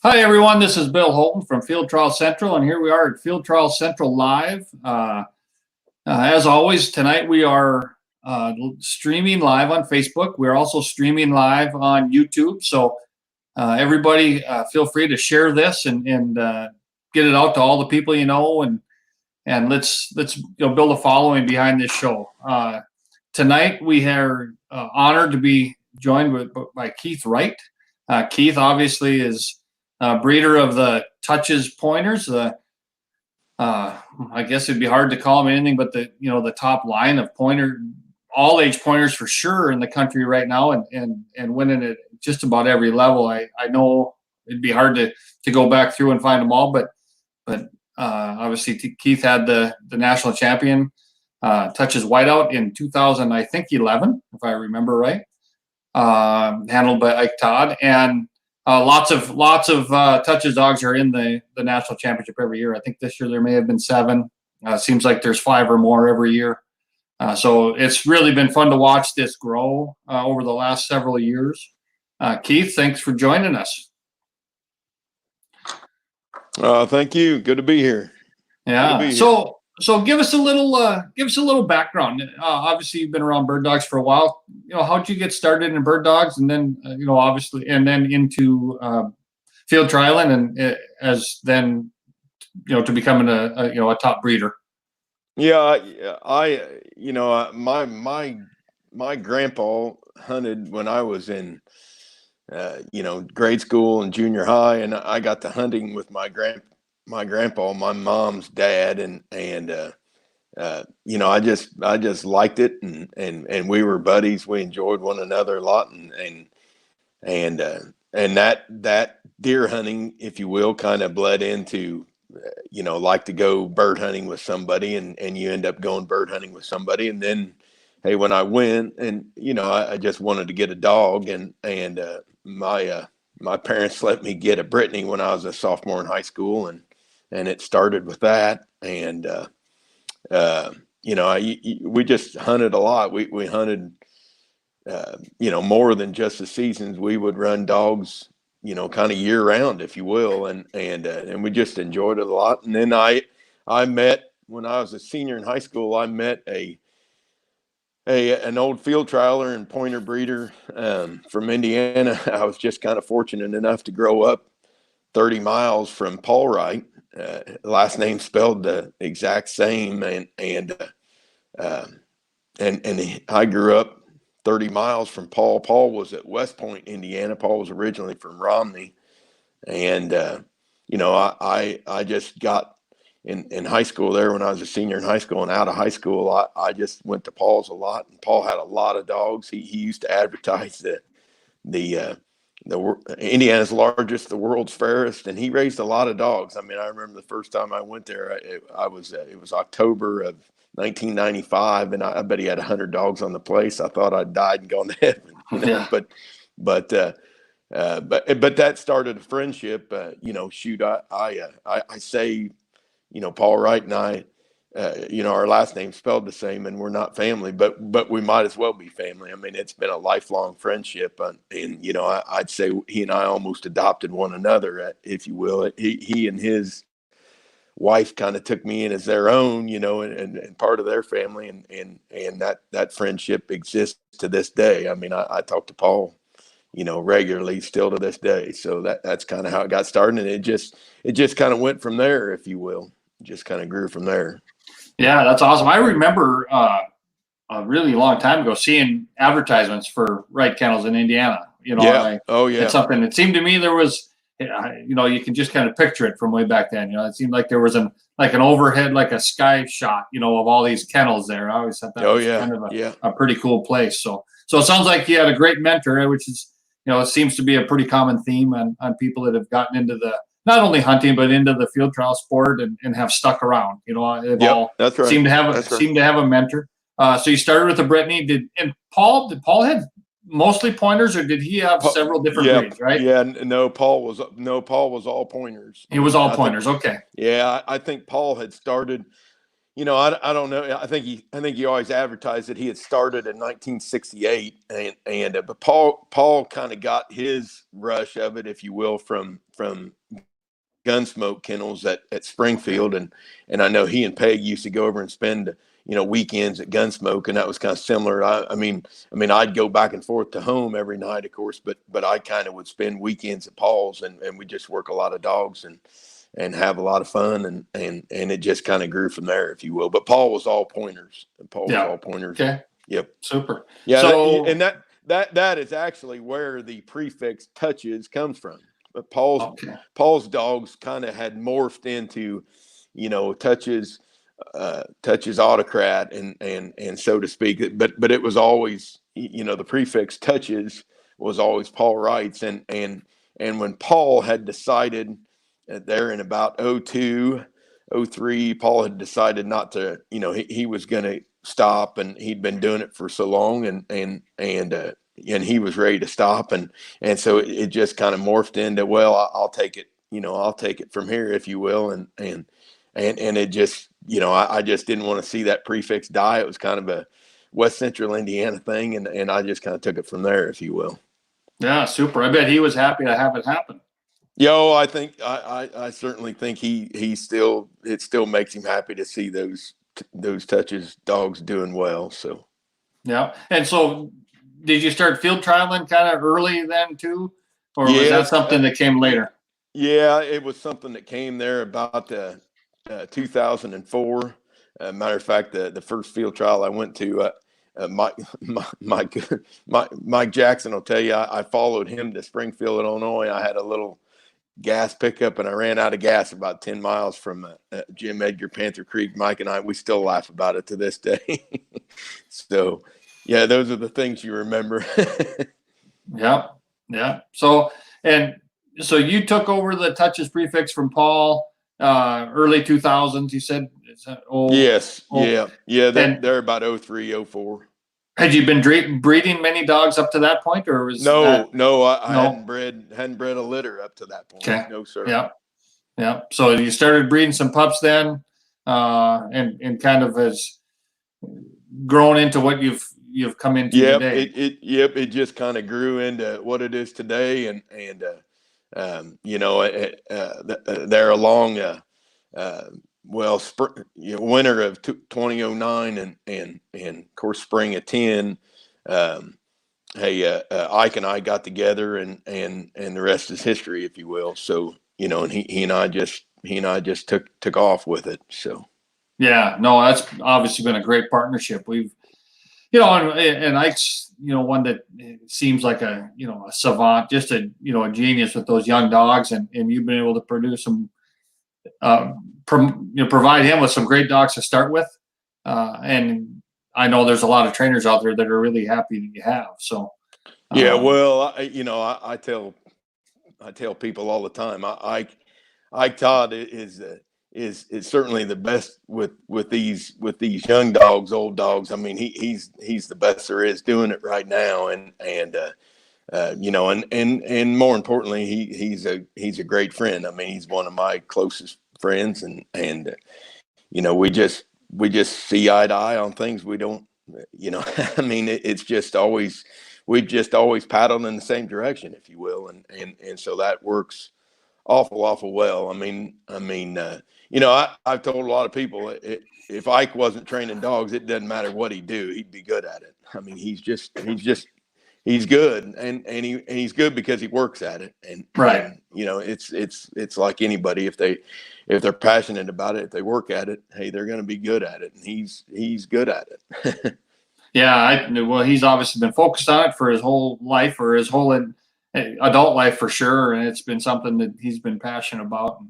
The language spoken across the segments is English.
Hi, everyone. This is Bill Holton from Field Trial Central, and here we are at Field Trial Central Live. As always, tonight we are streaming live on Facebook. We're also streaming live on YouTube. So everybody, feel free to share this and get it out to all the people you know, and let's build a following behind this show. Tonight we are honored to be joined by Keith Wright. Keith obviously is breeder of the Touches pointers. I guess it'd be hard to call them anything but the top line of pointer, all age pointers for sure in the country right now, and winning at just about every level. I know it'd be hard to go back through and find them all, but obviously Keith had the national champion Touches whiteout in 2000, I think 11, if I remember right, handled by Ike Todd. And lots of Touches dogs are in the national championship every year. I think this year there may have been 7. Seems like there's 5 or more every year. So it's really been fun to watch this grow over the last several years. Keith, thanks for joining us. Thank you. Good to be here. Yeah. So give us a little background. Obviously, you've been around bird dogs for a while. How'd you get started in bird dogs, and then obviously, and then into field trialing, and as then to becoming a top breeder. Yeah, my grandpa hunted when I was in grade school and junior high, and I got to hunting with my grandpa, my mom's dad, and I just liked it, and we were buddies. We enjoyed one another a lot, and that deer hunting, if you will, kind of bled into like to go bird hunting with somebody, and you end up going bird hunting with somebody, and then hey, when I went, and I just wanted to get a dog, and my parents let me get a Brittany when I was a sophomore in high school, and it started with that. And we just hunted a lot. We hunted more than just the seasons. We would run dogs kind of year round, if you will, and we just enjoyed it a lot. And then I met, when I was a senior in high school, I met an old field trialer and pointer breeder from Indiana. I was just kind of fortunate enough to grow up 30 miles from Paul Wright, last name spelled the exact same, and I grew up 30 miles from Paul. Paul was at West Point, Indiana. Paul was originally from Romney, and I just got in high school there when I was a senior in high school, and out of high school, I just went to Paul's a lot, and Paul had a lot of dogs. He used to advertise the Indiana's largest, the world's fairest, and he raised a lot of dogs. I mean, I remember the first time I went there, it was October of 1995, and I bet he had 100 dogs on the place. I thought I'd died and gone to heaven, Yeah. But that started a friendship. Shoot, I say, Paul Wright and I, our last name spelled the same, and we're not family, but we might as well be family. I mean, it's been a lifelong friendship, and I'd say he and I almost adopted one another, if you will. He and his wife kind of took me in as their own, and part of their family, and that friendship exists to this day. I mean, I talk to Paul, regularly still to this day. So that's kind of how it got started, and it just kind of went from there, if you will. Just kind of grew from there. Yeah, that's awesome. I remember a really long time ago seeing advertisements for Wright kennels in Indiana. Yeah. It's something. It seemed to me there was, you can just kind of picture it from way back then. It seemed like there was an overhead, like a sky shot, of all these kennels there. I always thought that was kind of a pretty cool place. So it sounds like you had a great mentor, which is, it seems to be a pretty common theme on people that have gotten into not only hunting, but into the field trial sport and have stuck around. All that's right. seem to have a mentor. So you started with the Brittany. Paul had mostly pointers, or did he have several different breeds? Right? Yeah. No, Paul was all pointers. He was all pointers. Okay. Yeah, I think Paul had started. I don't know. I think he always advertised that he had started in 1968, but Paul kind of got his rush of it, if you will, from Gunsmoke kennels at Springfield, and I know he and Peg used to go over and spend weekends at Gunsmoke, and that was kind of similar. I mean I'd go back and forth to home every night, of course, but I kind of would spend weekends at Paul's, and we just work a lot of dogs and have a lot of fun, and it just kind of grew from there, if you will. But Paul was all pointers. Okay. Yep. Super. Yeah. So That is actually where the prefix touches comes from. But okay. Paul's dogs kind of had morphed into, touches autocrat and so to speak. But it was always, the prefix touches was always Paul Wright's, and when Paul had decided there in about 02, 03, Paul had decided not to, he was going to stop, and he'd been doing it for so long, and he was ready to stop, and so it just kind of morphed into, well, I'll take it, I'll take it from here, if you will, and it just, I just didn't want to see that prefix die. It was kind of a West Central Indiana thing, and I just kind of took it from there, if you will. Yeah, super. I bet he was happy to have it happen. Yo, I think I certainly think it still makes him happy to see those touches dogs doing well. So yeah. And so did you start field trialing kind of early then too, or was that something that came later? Yeah, it was something that came there about 2004. Matter of fact, the first field trial I went to, Mike Jackson will tell you, I followed him to Springfield, Illinois. I had a little gas pickup, and I ran out of gas about 10 miles from Jim Edgar, Panther Creek. Mike and I, we still laugh about it to this day. So yeah, those are the things you remember. Yeah. So you took over the touches prefix from Paul early 2000s, you said? Yes. Yeah. They're about 03, 04. Had you been breeding many dogs up to that point, or was I no? hadn't bred a litter up to that point. Okay. No, sir. Yeah. So you started breeding some pups then, and kind of has grown into what you've come into today. It just kind of grew into what it is today, and there along winter of 2009 and of course spring of 10. Ike and I got together, and the rest is history, if you will. So and he and I just took off with it. So yeah, no, that's obviously been a great partnership. We've and Ike's one that seems like a savant, just a a genius with those young dogs, and you've been able to produce some provide him with some great dogs to start with, and I know there's a lot of trainers out there that are really happy that you have. So yeah, well, I tell people all the time, Ike Todd is certainly the best with these young dogs, old dogs. I mean, he's the best there is doing it right now, and more importantly, he's a great friend. I mean, he's one of my closest friends, and we just see eye to eye on things. We don't, I mean, it's just always, we've just always paddled in the same direction, if you will, and so that works awful well. I mean, I've told a lot of people, if Ike wasn't training dogs, it doesn't matter what he'd do, he'd be good at it. I mean, he's good, and he's good because he works at it, and right. And, it's like anybody, if they're passionate about it, if they work at it, hey, they're going to be good at it, and he's good at it. Yeah, well, he's obviously been focused on it for his whole life, or his whole adult life for sure, and it's been something that he's been passionate about,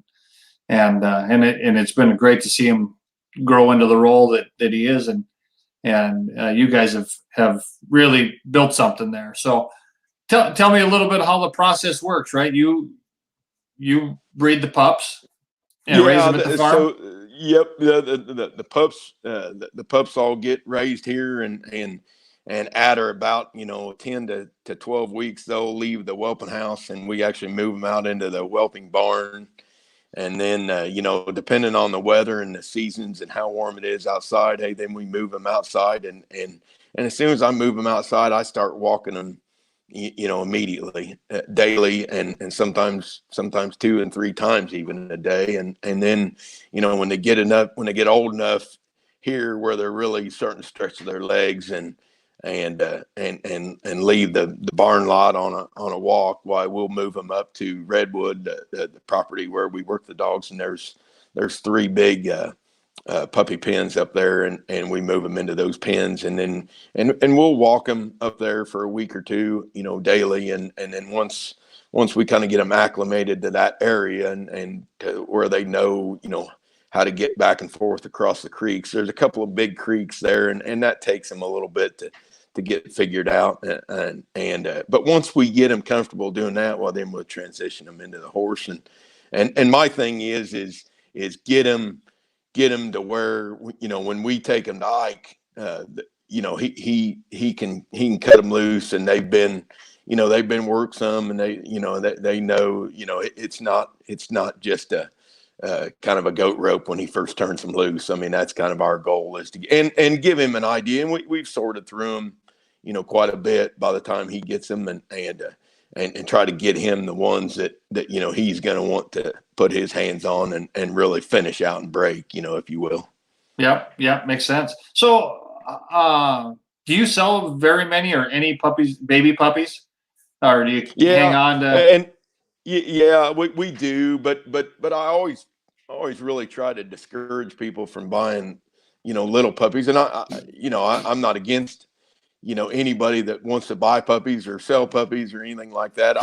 and it's been great to see him grow into the role that he is, and you guys have really built something there. So tell me a little bit how the process works, right? You breed the pups and raise them at the farm. So yep, the pups the pups all get raised here, and at or about 10 to 12 weeks, they'll leave the whelping house, and we actually move them out into the whelping barn. And then, depending on the weather and the seasons and how warm it is outside, hey, then we move them outside. And as soon as I move them outside, I start walking them, immediately, daily, and sometimes 2 and 3 times even a day. And then, when they get old enough here where they're really starting to stretch their legs and leave the barn lot on a walk, why we'll move them up to Redwood, the property where we work the dogs, and there's 3 big puppy pens up there, and we move them into those pens, and then we'll walk them up there for a week or two, daily, and then once we kind of get them acclimated to that area and to where they know how to get back and forth across the creeks. There's a couple of big creeks there, and that takes them a little bit to get figured out. But once we get them comfortable doing that, well, then we'll transition them into the horse. And my thing is get them to where, when we take them to Ike, he can cut them loose, and they've been worked some, and they know, it's not just a kind of a goat rope when he first turns them loose. I mean, that's kind of our goal, is to and give him an idea. And we've sorted through them, quite a bit by the time he gets them, and try to get him the ones that he's going to want to put his hands on and really finish out and break, if you will. Yep, makes sense. So, do you sell very many or any puppies, baby puppies, or do you hang on to? And yeah, we do, but I always really try to discourage people from buying, little puppies. And I'm not against, anybody that wants to buy puppies or sell puppies or anything like that.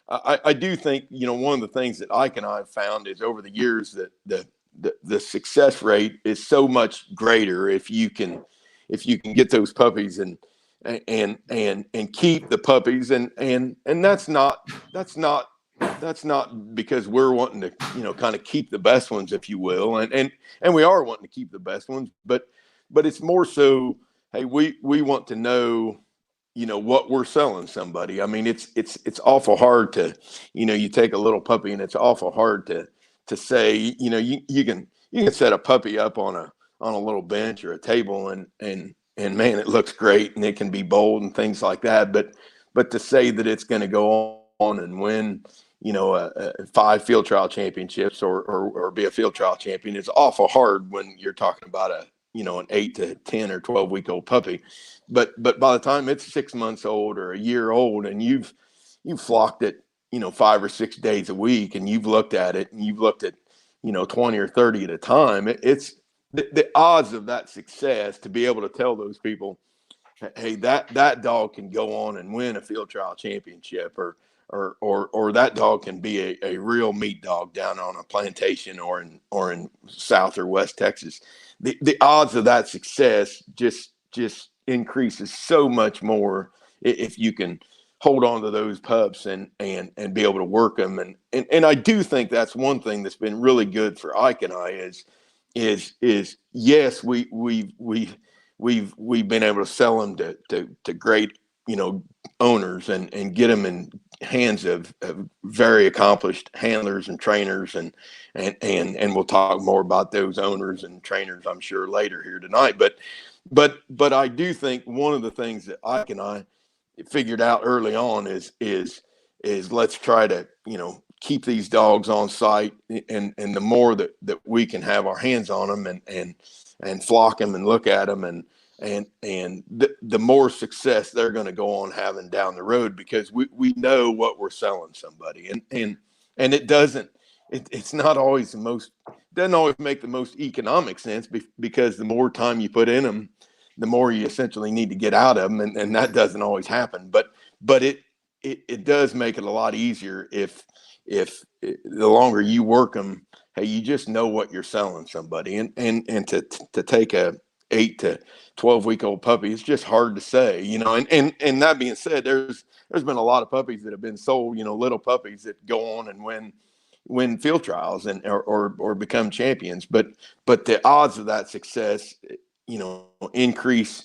I do think, one of the things that Ike and I have found is over the years that the success rate is so much greater if you can get those puppies and keep the puppies, and that's not because we're wanting to, kind of keep the best ones, if you will. And we are wanting to keep the best ones, but it's more so, hey, we want to know, what we're selling somebody. I mean, it's awful hard to, you take a little puppy, and it's awful hard to say, you can set a puppy up on a little bench or a table, and man, it looks great, and it can be bold and things like that. But to say that it's going to go on and win, 5 field trial championships or be a field trial champion, it's awful hard when you're talking about an 8 to 10 or 12-week-old puppy. But by the time it's 6 months old or a year old, and you've flocked it, 5 or 6 days a week, and you've looked at it, and you've looked at 20 or 30 at a time, it's the odds of that success to be able to tell those people, hey, that dog can go on and win a field trial championship, or that dog can be a real meat dog down on a plantation or in South or West Texas. The odds of that success just increases so much more if you can hold on to those pups and be able to work them. And I do think that's one thing that's been really good for Ike and I is yes, we've been able to sell them to great, owners and get them in hands of very accomplished handlers and trainers, and we'll talk more about those owners and trainers, I'm sure, later here tonight. But I do think one of the things that Ike and I figured out early on is let's try to, keep these dogs on site, and the more that we can have our hands on them and flock them and look at them, and the more success they're going to go on having down the road, because we know what we're selling somebody, and it's not always doesn't always make the most economic sense, because the more time you put in them, the more you essentially need to get out of them, and that doesn't always happen. But it does make it a lot easier if the longer you work them, hey, you just know what you're selling somebody, and to take a 8 to 12-week-old puppy, it's just hard to say, and that being said, there's been a lot of puppies that have been sold, little puppies that go on and win field trials or become champions, but the odds of that success, increase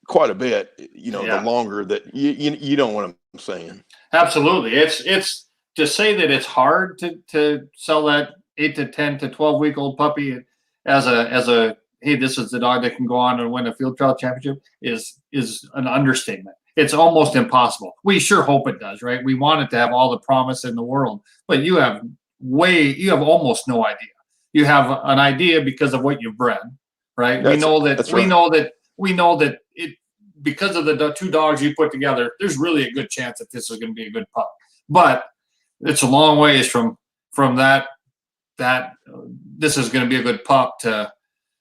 quite a bit, the longer that you don't want them saying. Absolutely. It's to say that it's hard to sell that 8 to 10 to 12 week old puppy as a hey, this is the dog that can go on and win a field trial championship is an understatement. It's almost impossible. We sure hope it does, right? We want it to have all the promise in the world, but you have almost no idea. You have an idea because of what you've bred, right? We know that it because of the two dogs you put together, there's really a good chance that this is going to be a good pup. But it's a long ways from that this is going to be a good pup to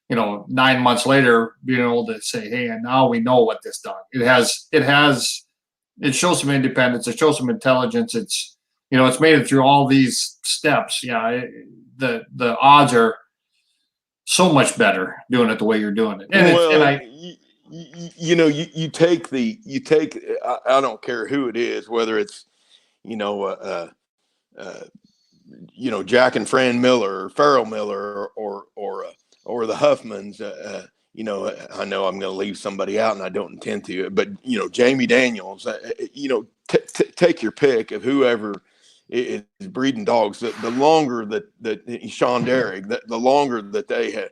9 months later being able to say, hey, and now we know what this dog it shows some independence, it shows some intelligence, it's made it through all these steps. The odds are so much better doing it the way you're doing it. I don't care who it is, whether it's Jack and Fran Miller or Farrell Miller or the Huffmans. I know I'm going to leave somebody out, and I don't intend to. But Jamie Daniels. Take your pick of whoever is breeding dogs. The longer that Sean Derrick, the longer that they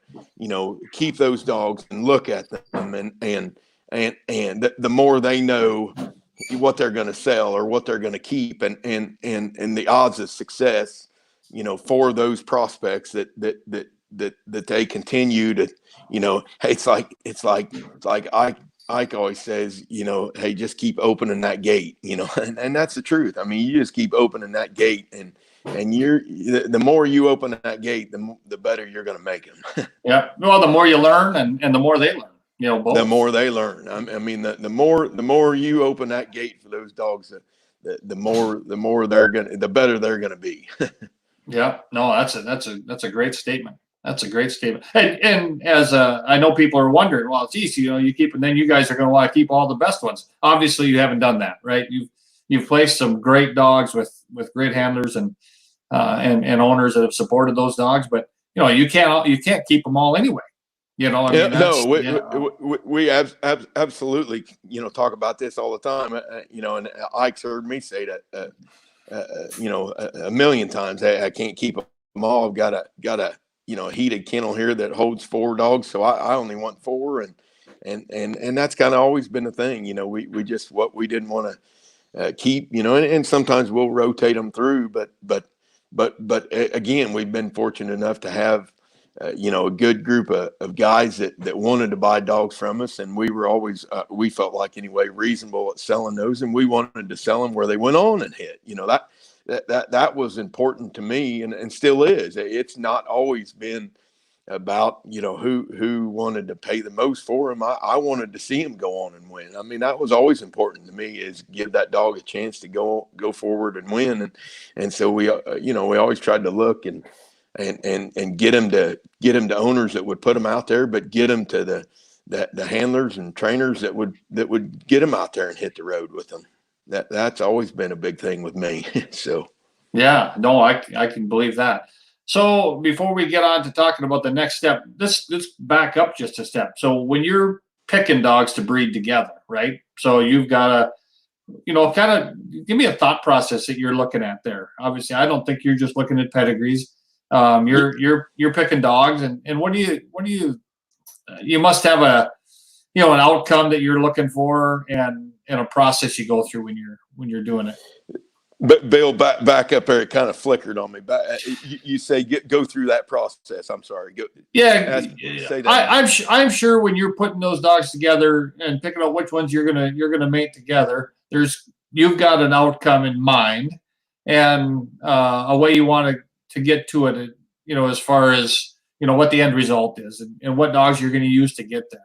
keep those dogs and look at them, and the more they know what they're going to sell or what they're going to keep, and the odds of success, for those prospects that they continue to, it's like Ike always says, hey, just keep opening that gate, and that's the truth. I mean, you just keep opening that gate, and the more you open that gate, the better you're going to make them. Yeah. Well, the more you learn, and the more they learn. Both. The more they learn. I mean, the more you open that gate for those dogs, the more the better they're gonna be. Yeah. No, that's a great statement. That's a great statement. And as I know people are wondering, well, geez, you keep, and then you guys are going to want to keep all the best ones. Obviously, you haven't done that, right? You've placed some great dogs with great handlers and owners that have supported those dogs, but you can't keep them all anyway. We absolutely, talk about this all the time. And Ike's heard me say that, a million times. I can't keep them all. I've got a heated kennel here that holds 4 dogs, so I only want 4, and that's kind of always been a thing. We just what we didn't want to keep, and sometimes we'll rotate them through, but again, we've been fortunate enough to have a good group of guys that wanted to buy dogs from us, and we were always we felt like anyway reasonable at selling those, and we wanted to sell them where they went on and hit. That was important to me, and still is. It's not always been about who wanted to pay the most for him. I wanted to see him go on and win. I mean, that was always important to me, is give that dog a chance to go forward and win, and so we we always tried to look and get him to owners that would put him out there, but get him to the handlers and trainers that would get him out there and hit the road with them. That's always been a big thing with me. So yeah, no, I can believe that. So before we get on to talking about the next step, let's back up just a step. So when you're picking dogs to breed together, right? So you've got to kind of give me a thought process that you're looking at there. Obviously, I don't think you're just looking at pedigrees. You're picking dogs, and what do you must have an outcome that you're looking for, and a process you go through when you're doing it. But Bill, back up there, it kind of flickered on me. You say go through that process. I'm sorry. Say that. I'm sure when you're putting those dogs together and picking out which ones you're gonna mate together, you've got an outcome in mind, and a way you want to get to it, as far as what the end result is, and what dogs you're going to use to get there.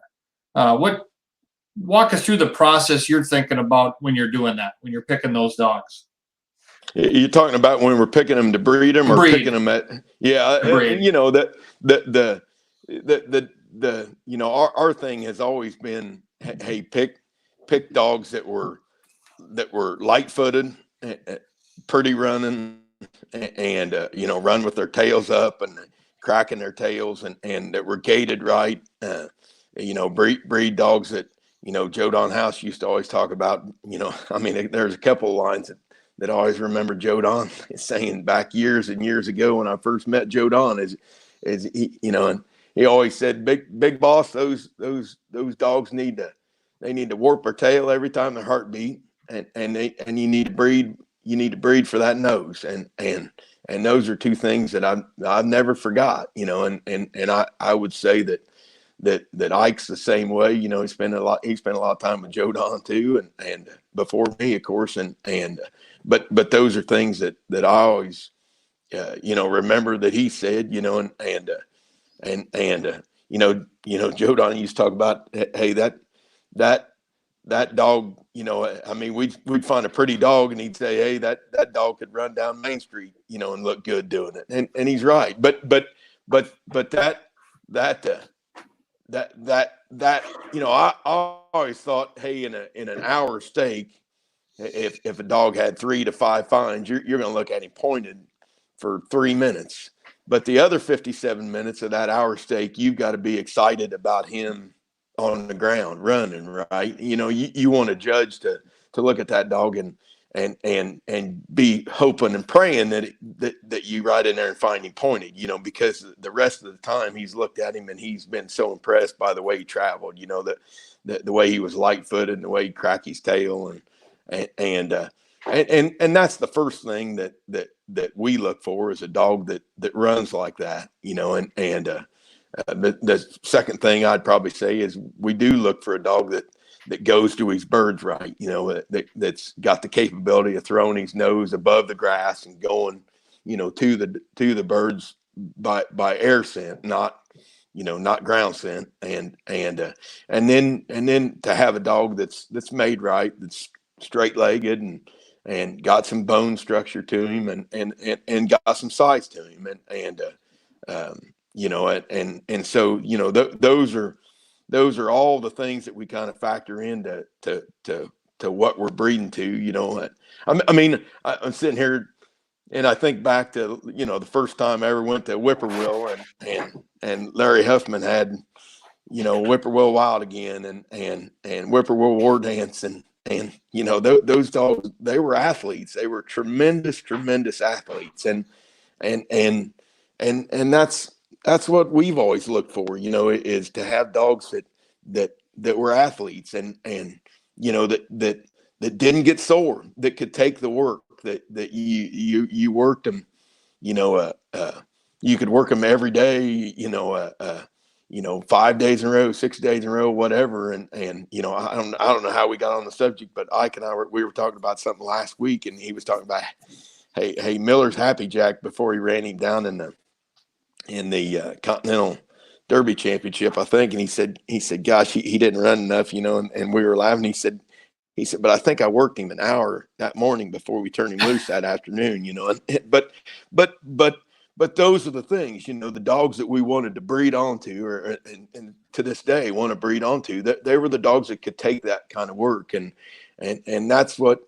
Walk us through the process you're thinking about when you're doing that, when you're picking those dogs. You're talking about when we're picking them to breed them, or picking them at our thing has always been, hey, pick dogs that were light-footed, pretty running, and run with their tails up and cracking their tails, and that were gated right. Breed dogs that Joe Don House used to always talk about. I mean, there's a couple of lines I always remember Joe Don saying back years and years ago when I first met Joe Don is he, and he always said, big boss, those dogs need to warp their tail every time their heart beat, and you need to breed for that nose, and those are two things that I've never forgot, and I would say that Ike's the same way. He spent a lot of time with Joe Don too, and before me, of course, but those are things that I always remember that he said, Joe Don used to talk about, hey, that dog, I mean, we'd find a pretty dog and he'd say, hey, that dog could run down Main Street, and look good doing it. And he's right. But I always thought, hey, in an hour steak, if a dog had 3 to 5 fines, you're going to look at him pointed for 3 minutes. But the other 57 minutes of that hour steak, you've got to be excited about him on the ground running, right? You want a judge to look at that dog and be hoping and praying that you right in there and find him pointed, because the rest of the time he's looked at him and he's been so impressed by the way he traveled, the way he was light-footed and the way he cracked his tail, and that's the first thing that we look for is a dog that runs like that, the second thing I'd probably say is we do look for a dog that goes to his birds right, that's got the capability of throwing his nose above the grass and going, to the birds by air scent, not ground scent, and then to have a dog that's made right, that's straight-legged and got some bone structure to him and got some size to him, so those are all the things that we kind of factor into to what we're breeding to. I'm sitting here and I think back to the first time I ever went to Whippoorwill and Larry Huffman had Whippoorwill Wild again and Whippoorwill War Dance and those dogs, they were athletes. They were tremendous athletes, and that's what we've always looked for, is to have dogs that were athletes and that didn't get sore, that could take the work, that you worked them, you could work them every day, 5 days in a row, 6 days in a row, whatever. And I don't know how we got on the subject, but Ike and we were talking about something last week, and he was talking about, hey, Miller's Happy Jack before he ran him down in the Continental Derby Championship, I think. And he said, gosh, he didn't run enough, and we were laughing. He said, but I think I worked him an hour that morning before we turned him loose that afternoon, but those are the things, the dogs that we wanted to breed onto, and to this day want to breed onto, that they were the dogs that could take that kind of work. And that's what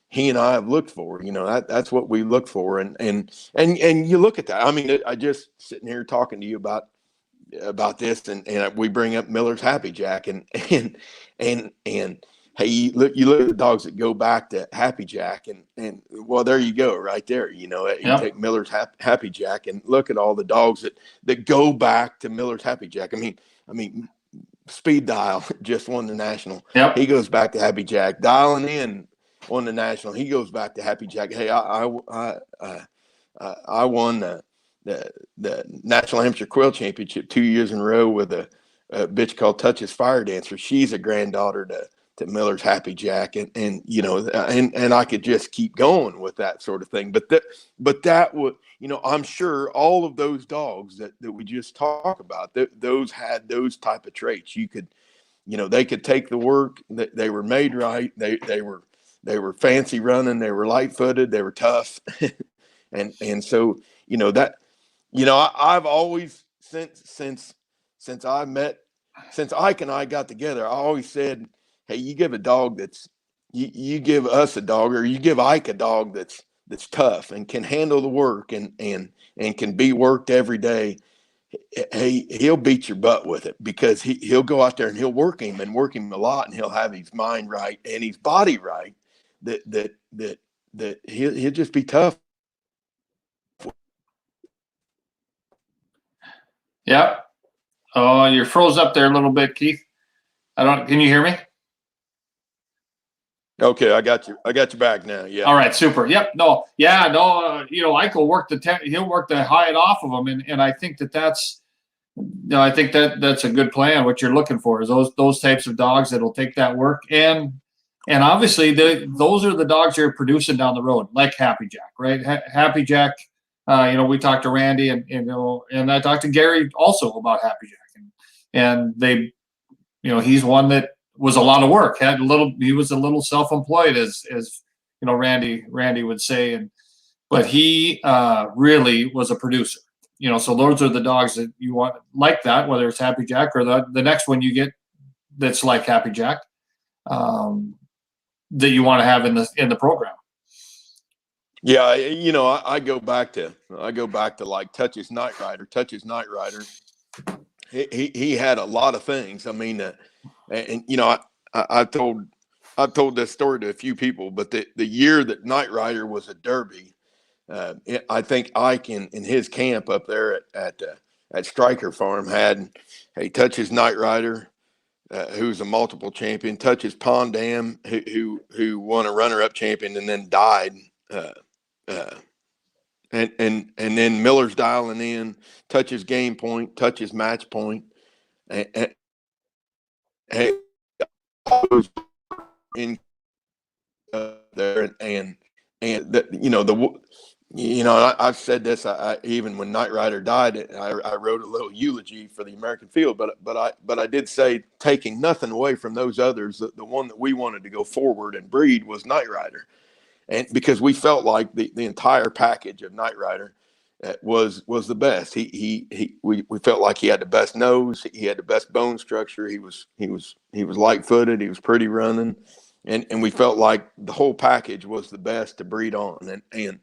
he and I have looked for, that's what we look for. And you look at that. I mean, I just sitting here talking to you about this, and we bring up Miller's Happy Jack and hey, you look at the dogs that go back to Happy Jack, and well, there you go, right there. You take Miller's Happy Jack and look at all the dogs that go back to Miller's Happy Jack. I mean, Speed Dial just won the national. Yep. He goes back to Happy Jack. Dialing In won the national. He goes back to Happy Jack. Hey, I won the National Hampshire Quill Championship 2 years in a row with a bitch called Touch's Fire Dancer. She's a granddaughter to Miller's Happy Jack, and I could just keep going with that sort of thing. But that would, I'm sure all of those dogs that we just talk about, those had those type of traits. You could, they could take the work. They were made right. They were fancy running. They were light footed. They were tough, and so I've always since Ike and I got together, I always said, hey, you give a dog you give us a dog, or you give Ike a dog that's tough and can handle the work and can be worked every day. Hey, he'll beat your butt with it, because he'll go out there and he'll work him a lot, and he'll have his mind right and his body right. That he'll just be tough. Yeah. Oh, you're froze up there a little bit, Keith. Can you hear me? Okay, I got you. I got you back now. Yeah. All right, super. Yep. No. Yeah. No. Ike will work he'll work the hide off of them, and I think that's I think that's a good plan. What you're looking for is those types of dogs that'll take that work, and obviously those are the dogs you're producing down the road, like Happy Jack, right? Happy Jack. We talked to Randy, and I talked to Gary also about Happy Jack, and they, he's one that was a lot of work. He was a little self-employed, as Randy would say, but he really was a producer. So those are the dogs that you want like that, whether it's Happy Jack or the next one you get that's like Happy Jack, that you want to have in the program. Yeah, I go back to like Touch's Night Rider. Touch's Night Rider. He had a lot of things. I mean, I've told this story to a few people, but the year that Night Rider was a Derby, I think Ike in his camp up there at Stryker Farm had Touch's Night Rider, who's a multiple champion, Touch's Pond Dam, who won a runner-up champion and then died. And then Miller's dialing in, Touches Game Point, Touches Match Point, and in there I've said this. I even when Night Rider died, I wrote a little eulogy for the American field, but I did say, taking nothing away from those others, the one that we wanted to go forward and breed was Night Rider. And because we felt like the entire package of Night Rider was the best. We felt like he had the best nose, he had the best bone structure. He was light-footed, he was pretty running, and we felt like the whole package was the best to breed on. And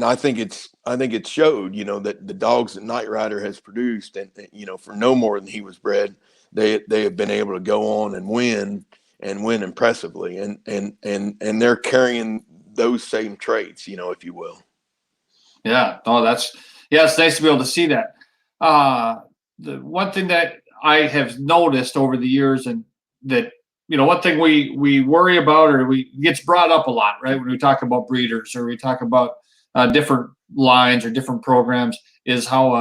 I think it showed, that the dogs that Night Rider has produced, and for no more than he was bred, they have been able to go on and win impressively, and they're carrying those same traits, if you will. Yeah. Oh, it's nice to be able to see that. The one thing that I have noticed over the years, and that, one thing we worry about, or gets brought up a lot, right, when we talk about breeders or we talk about different lines or different programs, is how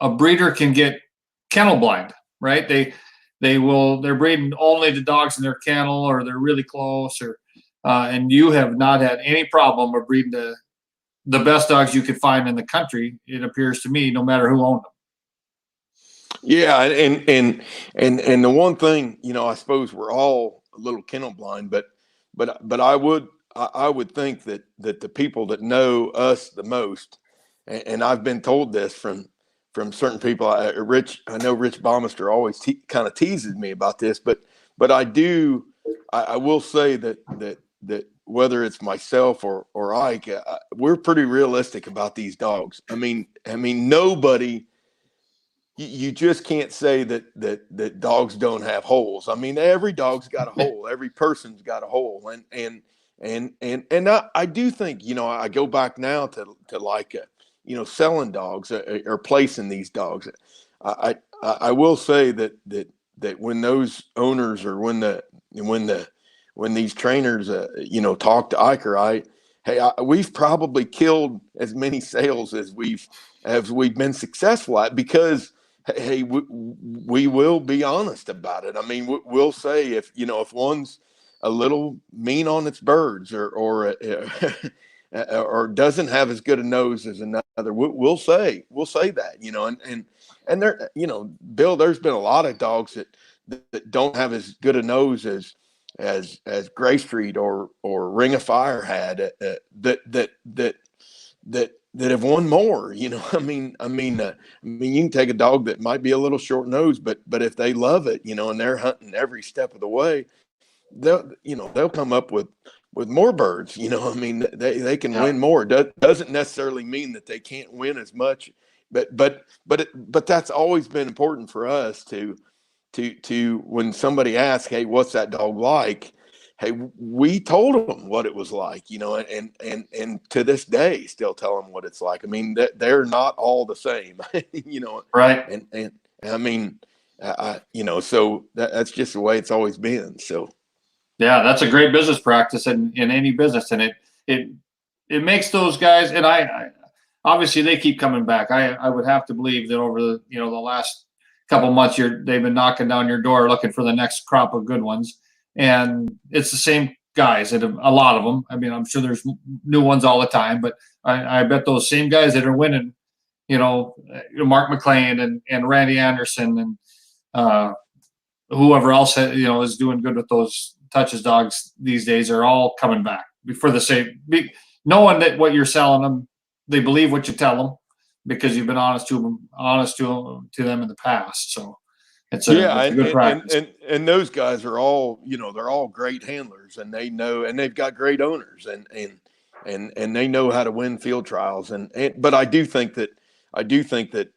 a breeder can get kennel blind, right? They're breeding only the dogs in their kennel, or they're really close, and you have not had any problem of breeding the best dogs you could find in the country, it appears to me, no matter who owned them. Yeah, and the one thing, I suppose we're all a little kennel blind, but I would think that the people that know us the most, and I've been told this from certain people. I know Rich Baumeister always kind of teases me about this, but I will say that whether it's myself or Ike, we're pretty realistic about these dogs. I mean, nobody. You just can't say that dogs don't have holes. I mean, every dog's got a hole. Every person's got a hole, and I do think, I go back now to like selling dogs or placing these dogs. I will say that when those owners, or when these trainers talk to Ike or I, we've probably killed as many sales as we've been successful at, because we will be honest about it. I mean, we'll say if one's a little mean on its birds, or doesn't have as good a nose as another, we'll say that, and there, Bill, there's been a lot of dogs that don't have as good a nose as Gray Street or Ring of Fire had, that have won more. I mean, you can take a dog that might be a little short nosed, but if they love it, and they're hunting every step of the way, they'll come up with more birds. I mean, they can win more. Doesn't necessarily mean that they can't win as much, but that's always been important for us to when somebody asks, hey, what's that dog like? hey, we told them what it was like, and to this day still tell them what it's like. I mean, that they're not all the same, Right. and I mean, so that's just the way it's always been. So Yeah, that's a great business practice in any business, and it makes those guys. And I obviously they keep coming back. I would have to believe that over the last couple months, they've been knocking down your door looking for the next crop of good ones, and it's the same guys, and a lot of them. I mean, I'm sure there's new ones all the time, but I bet those same guys that are winning, Mark McLean and Randy Anderson and whoever else is doing good with those touches dogs these days are all coming back for the same, knowing that what you're selling them, they believe what you tell them because you've been honest to them in the past. So it's a good practice. And those guys are all, they're all great handlers, and they know, and they've got great owners, and they know how to win field trials. But I do think that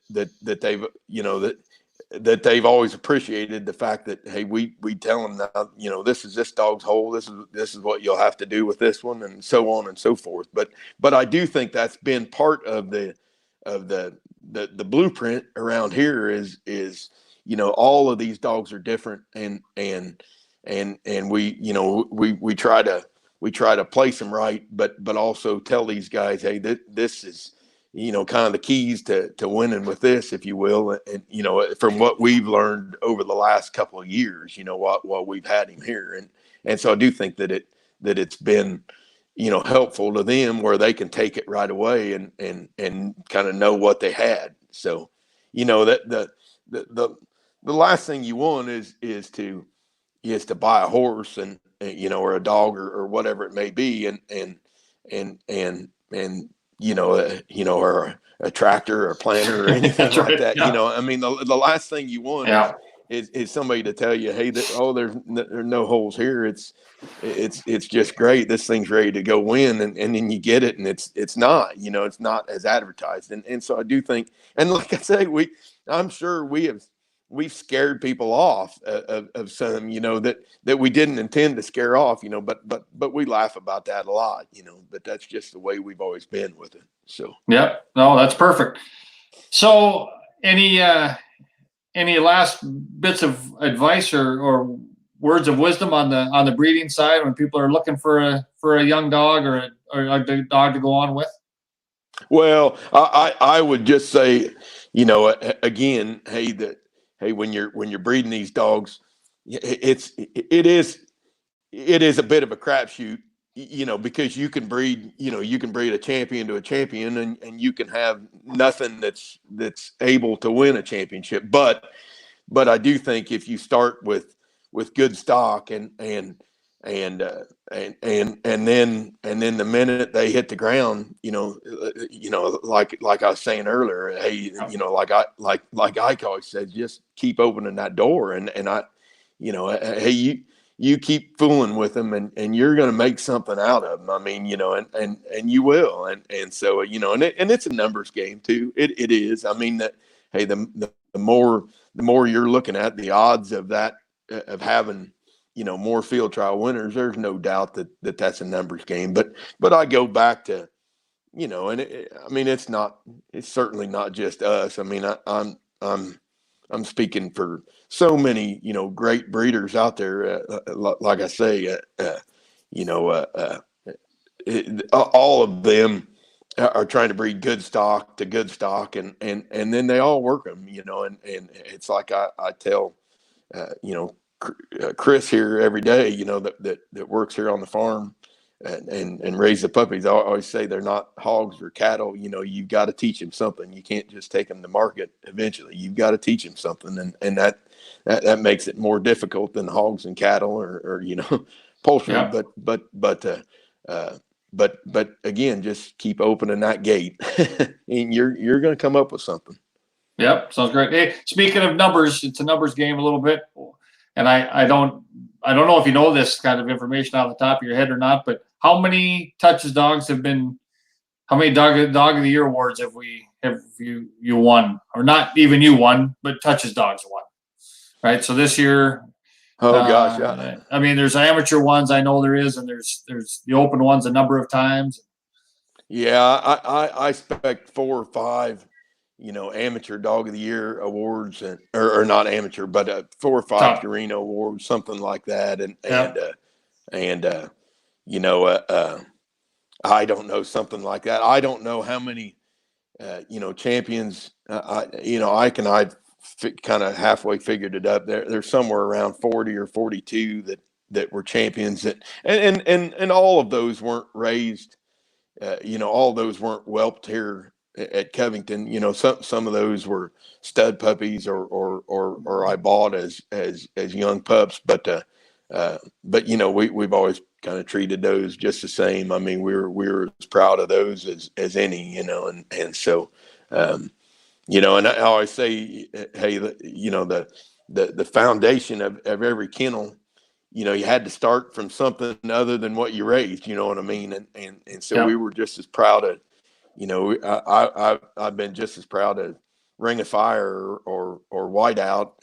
they've, that they've always appreciated the fact that, hey, we tell them now, this is this dog's hole. This is what you'll have to do with this one, and so on and so forth. But I do think that's been part of the blueprint around here is, all of these dogs are different, and we try to place them right, but also tell these guys, hey, this is, kind of the keys to winning with this, if you will. And, from what we've learned over the last couple of years, while we've had him here. And so I do think that it's been, helpful to them where they can take it right away and kind of know what they had. So, that the last thing you want is to buy a horse and or a dog or whatever it may be. And or a tractor or a planter or anything like Right. that. Yeah. I mean, the last thing you want is somebody to tell you, hey, there's no holes here. It's just great. This thing's ready to go win. And then you get it and it's not, it's not as advertised. And so I do think, and like I say, I'm sure we've scared people off of some, that we didn't intend to scare off, but we laugh about that a lot, but that's just the way we've always been with it. So, Yep. No, that's perfect. So any last bits of advice or words of wisdom on the breeding side when people are looking for a young dog or a dog to go on with? well, I would just say, again, hey, when you're breeding these dogs, it is a bit of a crapshoot, because you can breed a champion to a champion, and you can have nothing that's able to win a championship. But I do think if you start with good stock and then the minute they hit the ground, like I was saying earlier, hey, like Ike always said, just keep opening that door, and I, hey, you keep fooling with them, and you're going to make something out of them. I mean, and you will, and so and it's a numbers game too. It is. I mean that, hey, the more you're looking at the odds of that, of having more field trial winners, there's no doubt that that's a numbers game. But I go back to, and I mean, it's certainly not just us. I mean, I'm speaking for so many, great breeders out there. Like I say, all of them are trying to breed good stock to good stock, and then they all work them, and it's like I tell, Chris here every day, that works here on the farm and raise the puppies. I always say they're not hogs or cattle. You've got to teach them something. You can't just take them to market. Eventually, you've got to teach them something, and that makes it more difficult than hogs and cattle or poultry. Yeah. But again, just keep opening that gate, and you're going to come up with something. Yep. Sounds great. Hey, speaking of numbers, it's a numbers game a little bit. And I don't know if you know this kind of information off the top of your head or not, but how many touches dogs have been, how many dog of the year awards have you won, or not even you won, but touches dogs won, right? So this year, Oh gosh, I mean, there's amateur ones, I know there is, and there's the open ones a number of times. yeah. I expect 4 or 5, amateur dog of the year awards, and or not amateur, but 4 or 5 Top. Purina awards, something like that, Yeah. and you know, I don't know, something like that. I don't know how many champions. I've kind of halfway figured it up. There's somewhere around 40 or 42 that were champions, and all of those weren't raised. All those weren't whelped here at Covington. Some of those were stud puppies or I bought as young pups, but we've always kind of treated those just the same. I mean, we were as proud of those as any, and so and I always say, hey, the foundation of every kennel, you had to start from something other than what you raised, you know what I mean? And so we were just as proud of, I've been just as proud of Ring of Fire or Whiteout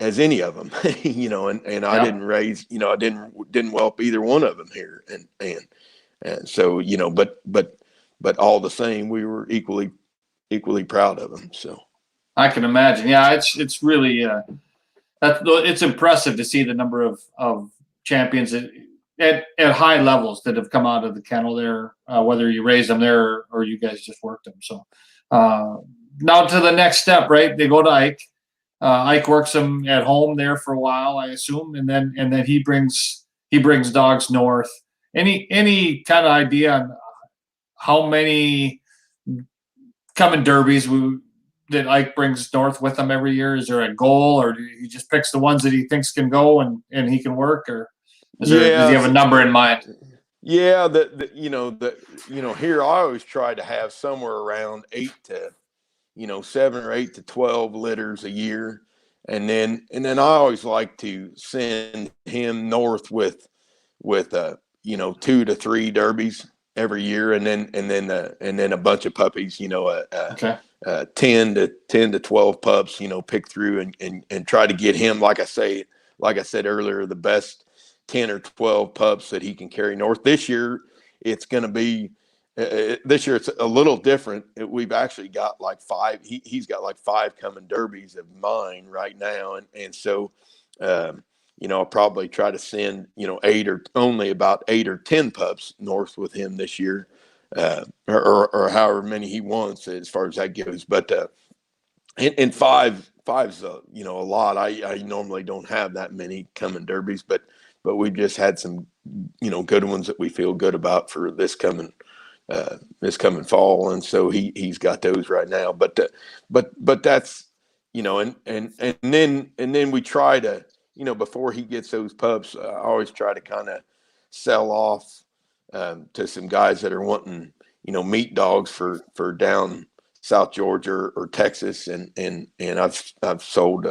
as any of them, and I didn't raise, I didn't whelp either one of them here. And so, but all the same, we were equally proud of them. So I can imagine. Yeah. It's really, it's impressive to see the number of champions at high levels that have come out of the kennel there, whether you raise them there or you guys just worked them. So now to the next step, right? They go to Ike. Ike works them at home there for a while, I assume, and then he brings dogs north. Any kind of idea on how many coming derbies that Ike brings north with him every year? Is there a goal, or he just picks the ones that he thinks can go and he can work, or does he have a number in mind? Yeah, here I always try to have somewhere around 7 or 8 to 12 litters a year, and then I always like to send him north with 2 to 3 derbies every year, and then a bunch of puppies, Okay. 10 to 12 pups, pick through and try to get him, like I said earlier, the best 10 or 12 pups that he can carry north. This year it's going to be it's a little different. We've actually got like 5. He's got like 5 coming derbies of mine right now, and so I'll probably try to send only about 8 or 10 pups north with him this year, or however many he wants as far as that goes. But and five's a lot. I normally don't have that many coming derbies, but we've just had some good ones that we feel good about for this coming fall, and so he's got those right now. But that's and then we try to before he gets those pups, I always try to kind of sell off to some guys that are wanting meat dogs for down South Georgia or Texas, and I've sold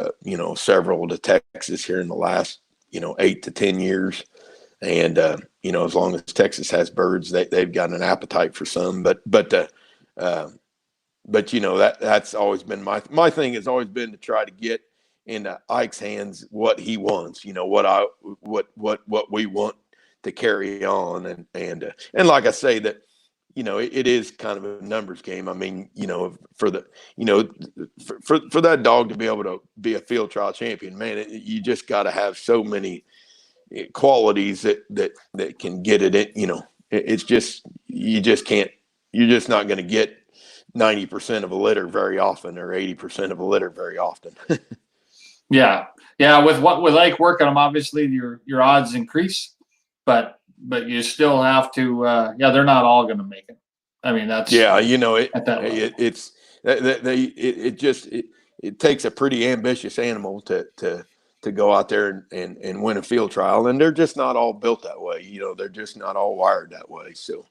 several to Texas here in the last 8 to 10 years. And as long as Texas has birds, they've got an appetite for some. But that's always been my thing. Has always been to try to get into Ike's hands what he wants. What we want to carry on, and like I say that. It is kind of a numbers game. I mean, for that dog to be able to be a field trial champion, man, you just got to have so many qualities that can get it in. It's just you're just not going to get 90% of a litter very often, or 80% of a litter very often. Yeah. With like working them, obviously your odds increase, but you still have to. They're not all going to make it. I mean, that's it takes a pretty ambitious animal to go out there and win a field trial, and they're just not all built that way. They're just not all wired that way. So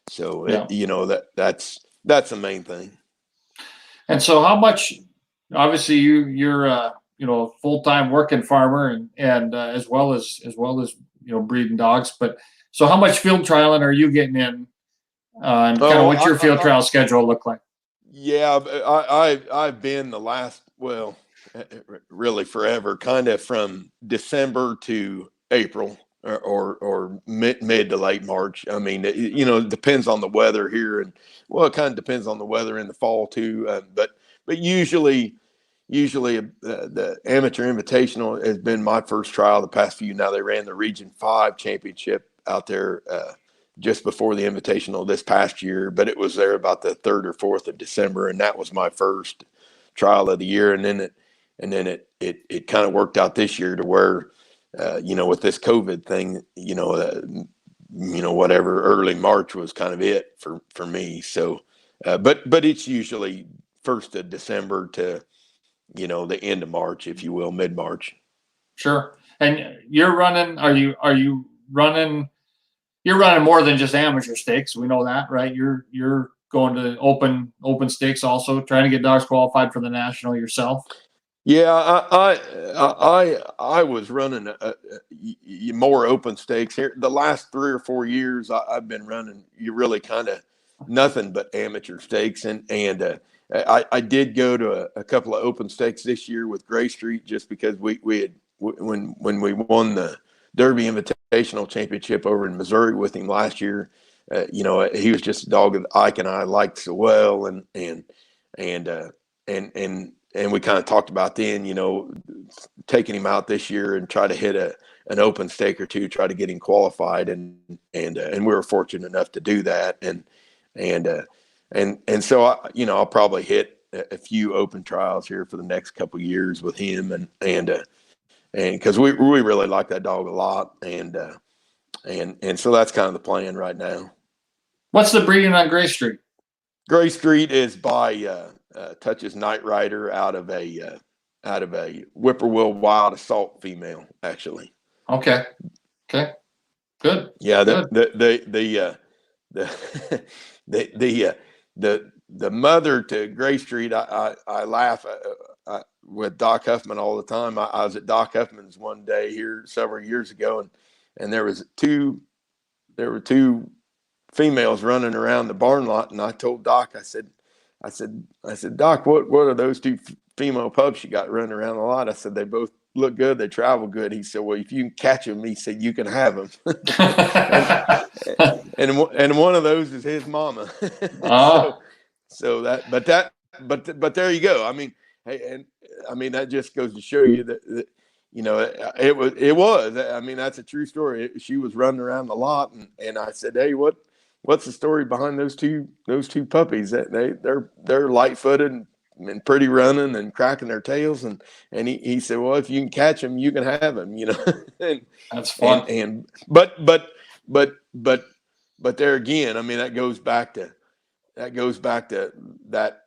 that's the main thing. And so, how much? Obviously, you're a full-time working farmer, and as well as breeding dogs. But so, how much field trialing are you getting in? And kind of what's your field trial schedule look like? Yeah, I've been the last. Well, really forever, kind of from December to April or mid to late March. I mean, it depends on the weather here, and well, it kind of depends on the weather in the fall too. But usually the amateur invitational has been my first trial the past few. Now they ran the Region 5 championship out there just before the invitational this past year, but it was there about the 3rd or 4th of December, and that was my first trial of the year. And then it kind of worked out this year to where with this COVID thing, whatever, early March was kind of it for me. So but it's usually 1st of December to the end of March, if you will, mid-March. Sure. And you're running, are you running, you're running more than just amateur stakes. We know that, right? You're going to open stakes also, trying to get dogs qualified for the national yourself. Yeah, I was running more open stakes here. The last 3 or 4 years, I've been running really kind of nothing but amateur stakes, and I did go to a couple of open stakes this year with Gray Street just because we had when we won the Derby Invitational Championship over in Missouri with him last year. He was just a dog that Ike and I liked so well, and we kind of talked about then, taking him out this year and try to hit an open stake or two, try to get him qualified, and we were fortunate enough to do that, and so I'll probably hit a few open trials here for the next couple of years with him, and because we really like that dog a lot, and so that's kind of the plan right now. What's the breeding on Gray Street? Gray Street is by Touches Night Rider out of a Whippoorwill Wild Assault female, actually. Okay. Good. Yeah, Good. The mother to Gray Street, I laugh with Doc Huffman all the time. I was at Doc Huffman's one day here several years ago, and there were two females running around the barn lot, and I told Doc, I said, Doc, what are those two female pups you got running around the lot? I said, they both look good, they travel good. He said, well, if you can catch them, he said, you can have them. and one of those is his mama. But there you go. I mean, hey, that just goes to show you that it was. I mean, that's a true story. She was running around the lot, and I said, hey, what's the story behind those two puppies? They're light-footed and pretty running and cracking their tails, and he said, well, if you can catch them, you can have them, and that's fun. But there again, I mean, that goes back to that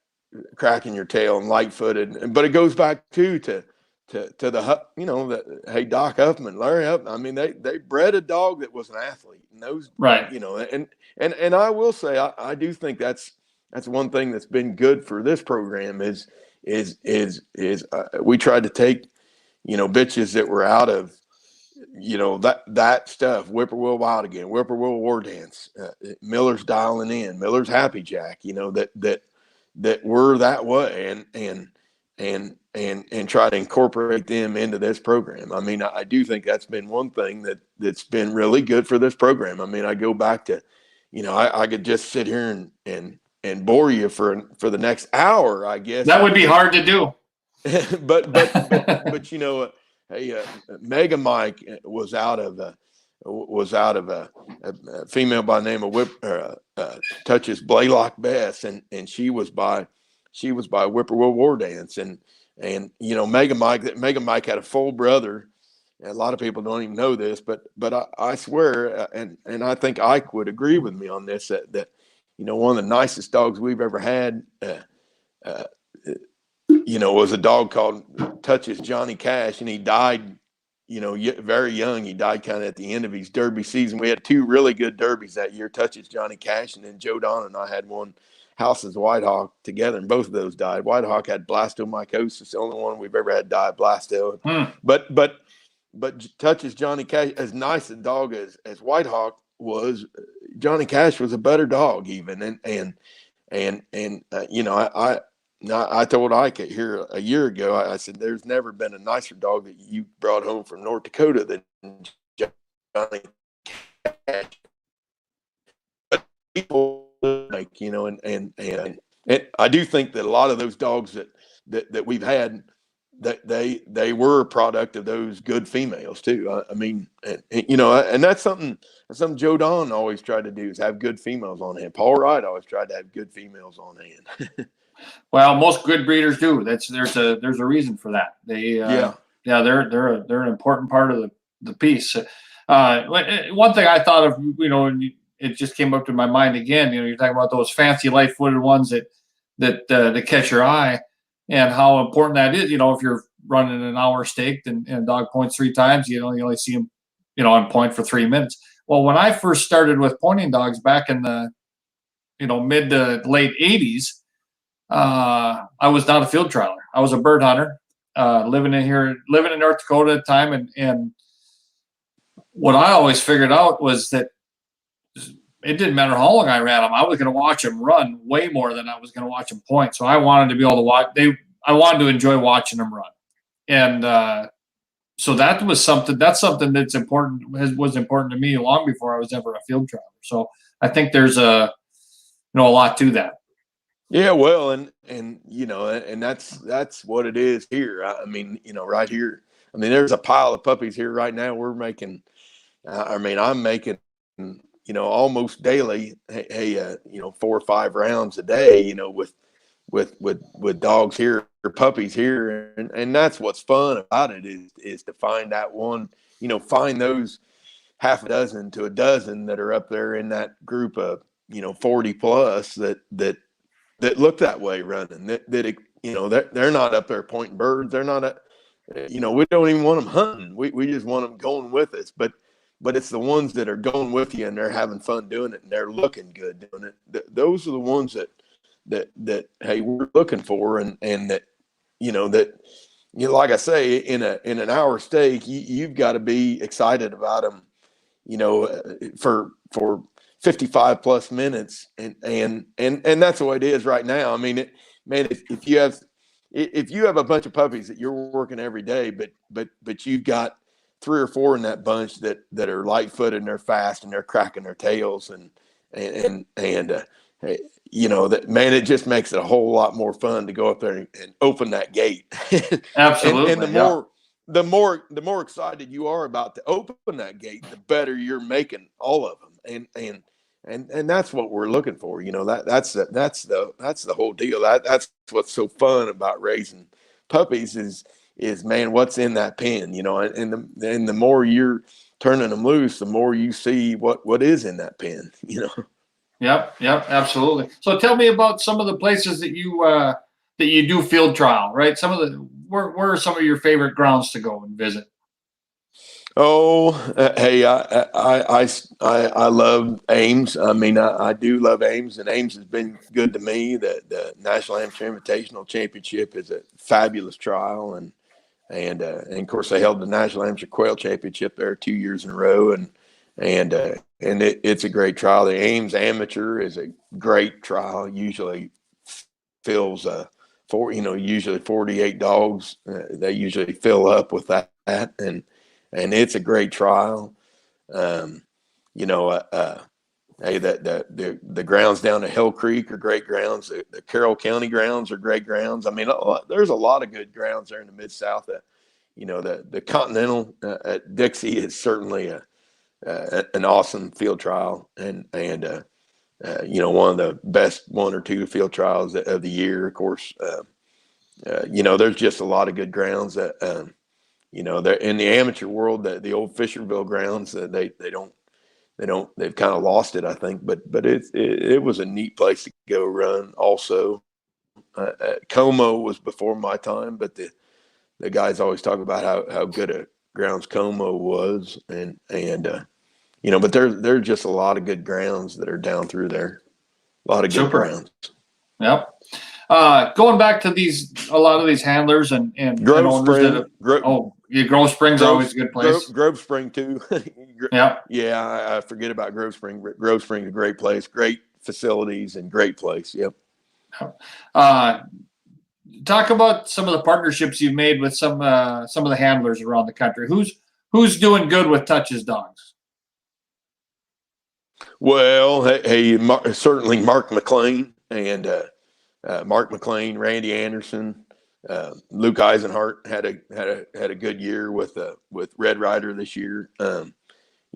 cracking your tail and light-footed, but it goes back to the hey, Doc Huffman, Larry Huffman. I mean, they bred a dog that was an athlete, and those, right. And I will say, I do think that's one thing that's been good for this program is we tried to take, bitches that were out of, that stuff, Whippoorwill Wild Again, Whippoorwill War Dance, Miller's Dialing In, Miller's Happy Jack, that were that way, and try to incorporate them into this program. I mean, I do think that's been one thing that's been really good for this program. I mean, I go back to, I could just sit here and bore you for the next hour, I guess. That would be hard to do. but hey, Mega Mike was out of a female by the name of Touches Blaylock Bess, and she was by Whippoorwill War Dance, and Mega Mike had a full brother. A lot of people don't even know this, but I swear, and I think Ike would agree with me on this, that one of the nicest dogs we've ever had, was a dog called Touches Johnny Cash, and he died, very young. He died kind of at the end of his Derby season. We had two really good Derbies that year, Touches Johnny Cash, and then Joe Don and I had one, House's White Hawk, together, and both of those died. White Hawk had blastomycosis, the only one we've ever had die of blasto. But Touches Johnny Cash, as nice a dog as White Hawk was, Johnny Cash was a better dog even, and I told Ike here a year ago, I said, there's never been a nicer dog that you brought home from North Dakota than Johnny Cash. But people like, and I do think that a lot of those dogs that we've had, that they were a product of those good females too. I mean, and that's something Joe Don always tried to do, is have good females on hand. Paul Wright always tried to have good females on hand. Well, most good breeders do. There's a reason for that. Yeah. They're an important part of the piece. One thing I thought of, and it just came up to my mind again. You're talking about those fancy light-footed ones that catch your eye, and how important that is. If you're running an hour staked and a dog points 3 times, you only see him, on point for 3 minutes. Well, when I first started with pointing dogs back in the, mid to late '80s. I was not a field trialer. I was a bird hunter, living in North Dakota at the time. And what I always figured out was that it didn't matter how long I ran them. I was going to watch them run way more than I was going to watch them point. So I wanted to be able to watch. I wanted to enjoy watching them run. And so that's something that's important, was important to me long before I was ever a field trialer. So I think there's a lot to that. Yeah, well, and that's what it is here. I mean, right here. I mean, there's a pile of puppies here right now. We're making. I'm making, almost daily. Hey, 4 or 5 rounds a day. With dogs here or puppies here, and that's what's fun about it is to find that one. Find those half a dozen to a dozen that are up there in that group of 40 plus that look that way running, they're not up there pointing birds. They're not, we don't even want them hunting. We just want them going with us. But it's the ones that are going with you and they're having fun doing it and they're looking good doing it. Those are the ones that hey, we're looking for, and that, like I say, in an hour stake, you've got to be excited about them, for 55 plus minutes, and that's the way it is right now. I mean, if you have a bunch of puppies that you're working every day, but you've got 3 or 4 in that bunch that are light-footed and they're fast and they're cracking their tails, and that, man, it just makes it a whole lot more fun to go up there and open that gate. Absolutely. And the more excited you are about to open that gate, the better you're making all of them. And that's what we're looking for. That's the whole deal. That's what's so fun about raising puppies is man, what's in that pen, and the more you're turning them loose, the more you see what is in that pen, Yep, absolutely. So tell me about some of the places that you do field trial, right? Where are some of your favorite grounds to go and visit? Oh, hey, I love Ames. I mean, I do love Ames, and Ames has been good to me. The National Amateur Invitational Championship is a fabulous trial, and of course they held the National Amateur Quail Championship there 2 years in a row, and it's a great trial. The Ames Amateur is a great trial. Usually fills usually 48 dogs. They usually fill up with that, and it's a great trial. Hey, the grounds down at Hill Creek are great grounds. The Carroll County grounds are great grounds. I mean, there's a lot of good grounds there in the Mid-South. The Continental at Dixie is certainly an awesome field trial, and one of the best 1 or 2 field trials of the year. Of course, there's just a lot of good grounds that they're in the amateur world. The old Fisherville grounds, they've kind of lost it, I think. But it was a neat place to go run. Also, Como was before my time, but the guys always talk about how good a grounds Como was, but there's just a lot of good grounds that are down through there. A lot of good grounds. Yep. Going back to a lot of these handlers and Grove Spring. Grove Spring's always a good place. Grove Spring too. Yeah, I forget about Grove Spring. Grove Spring's a great place, great facilities, and great place. Yep. Talk about some of the partnerships you've made with some of the handlers around the country. Who's doing good with Touch's dogs? Well, certainly Mark McLean and Mark McLean, Randy Anderson, Luke Eisenhart had a good year with Red Rider this year.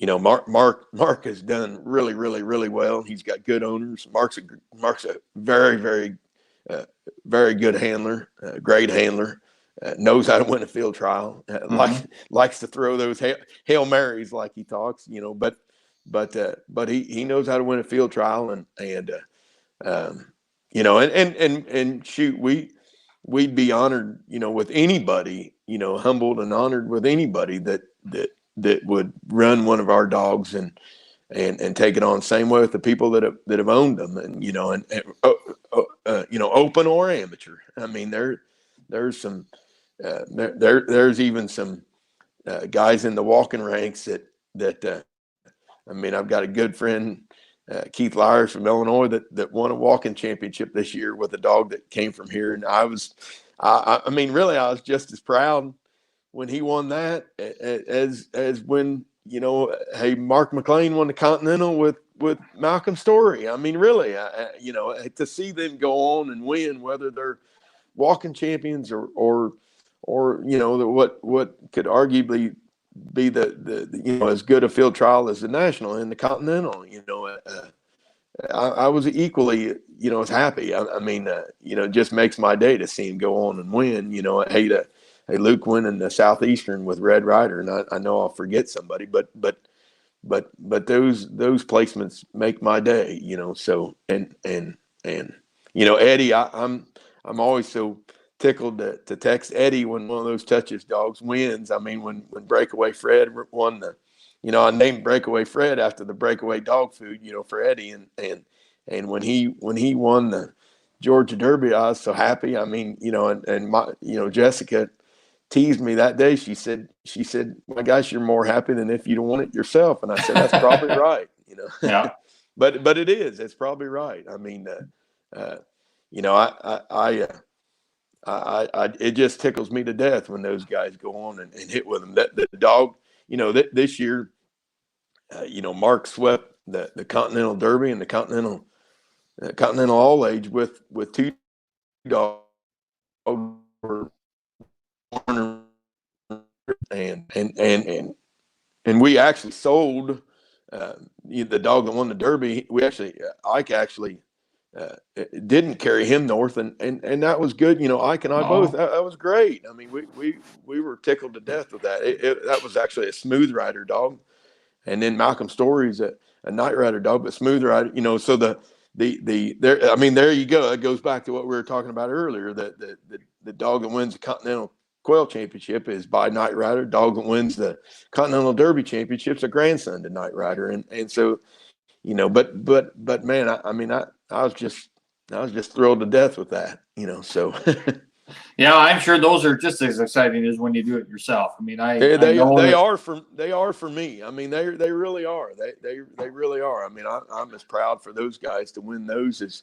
Mark has done really well. He's got good owners. Mark's a very good handler, great handler. Knows how to win a field trial. Likes to throw those Hail Marys like he talks. But he knows how to win a field trial, and shoot, we'd be honored, with anybody, humbled and honored with anybody that would run one of our dogs and take it on. Same way with the people that have owned them, open or amateur. I mean, there's some there's even some guys in the walking ranks that I've got a good friend, Keith Wright from Illinois, that won a walking championship this year with a dog that came from here, and I was just as proud when he won that as when Mark McLean won the Continental with Malcolm Story. I mean, really, to see them go on and win, whether they're walking champions or what could arguably be the as good a field trial as the National and the Continental. I was equally as happy. It just makes my day to see him go on and win. Hey, Luke winning the Southeastern with Red Rider, and I know I'll forget somebody, but those placements make my day. So and Eddie, I'm always so tickled to text Eddie when one of those Touches dogs wins. I mean, when Breakaway Fred won I named Breakaway Fred after the breakaway dog food, for Eddie, and when he won the Georgia Derby, I was so happy. I mean, Jessica teased me that day. She said, "My gosh, you're more happy than if you'd won it yourself." And I said, "That's probably right." Yeah. But it is. It's probably right. I mean, it just tickles me to death when those guys go on and hit with them. That the dog, this year, Mark swept the Continental Derby and the Continental All Age with two dogs, and we actually sold the dog that won the Derby. Ike actually didn't carry him north, and that was good. Ike and I both. That was great. I mean, we were tickled to death with that. That was actually a Smooth Rider dog, and then Malcolm Story's a Night Rider dog, but Smooth Rider. So there. I mean, there you go. It goes back to what we were talking about earlier. The dog that wins the Continental Quail Championship is by Night Rider. Dog that wins the Continental Derby Championship's a grandson to Night Rider, and so. But man, I was just thrilled to death with that, so. Yeah, I'm sure those are just as exciting as when you do it yourself. I mean, they are for me. I mean, they really are. They really are. I mean, I'm as proud for those guys to win those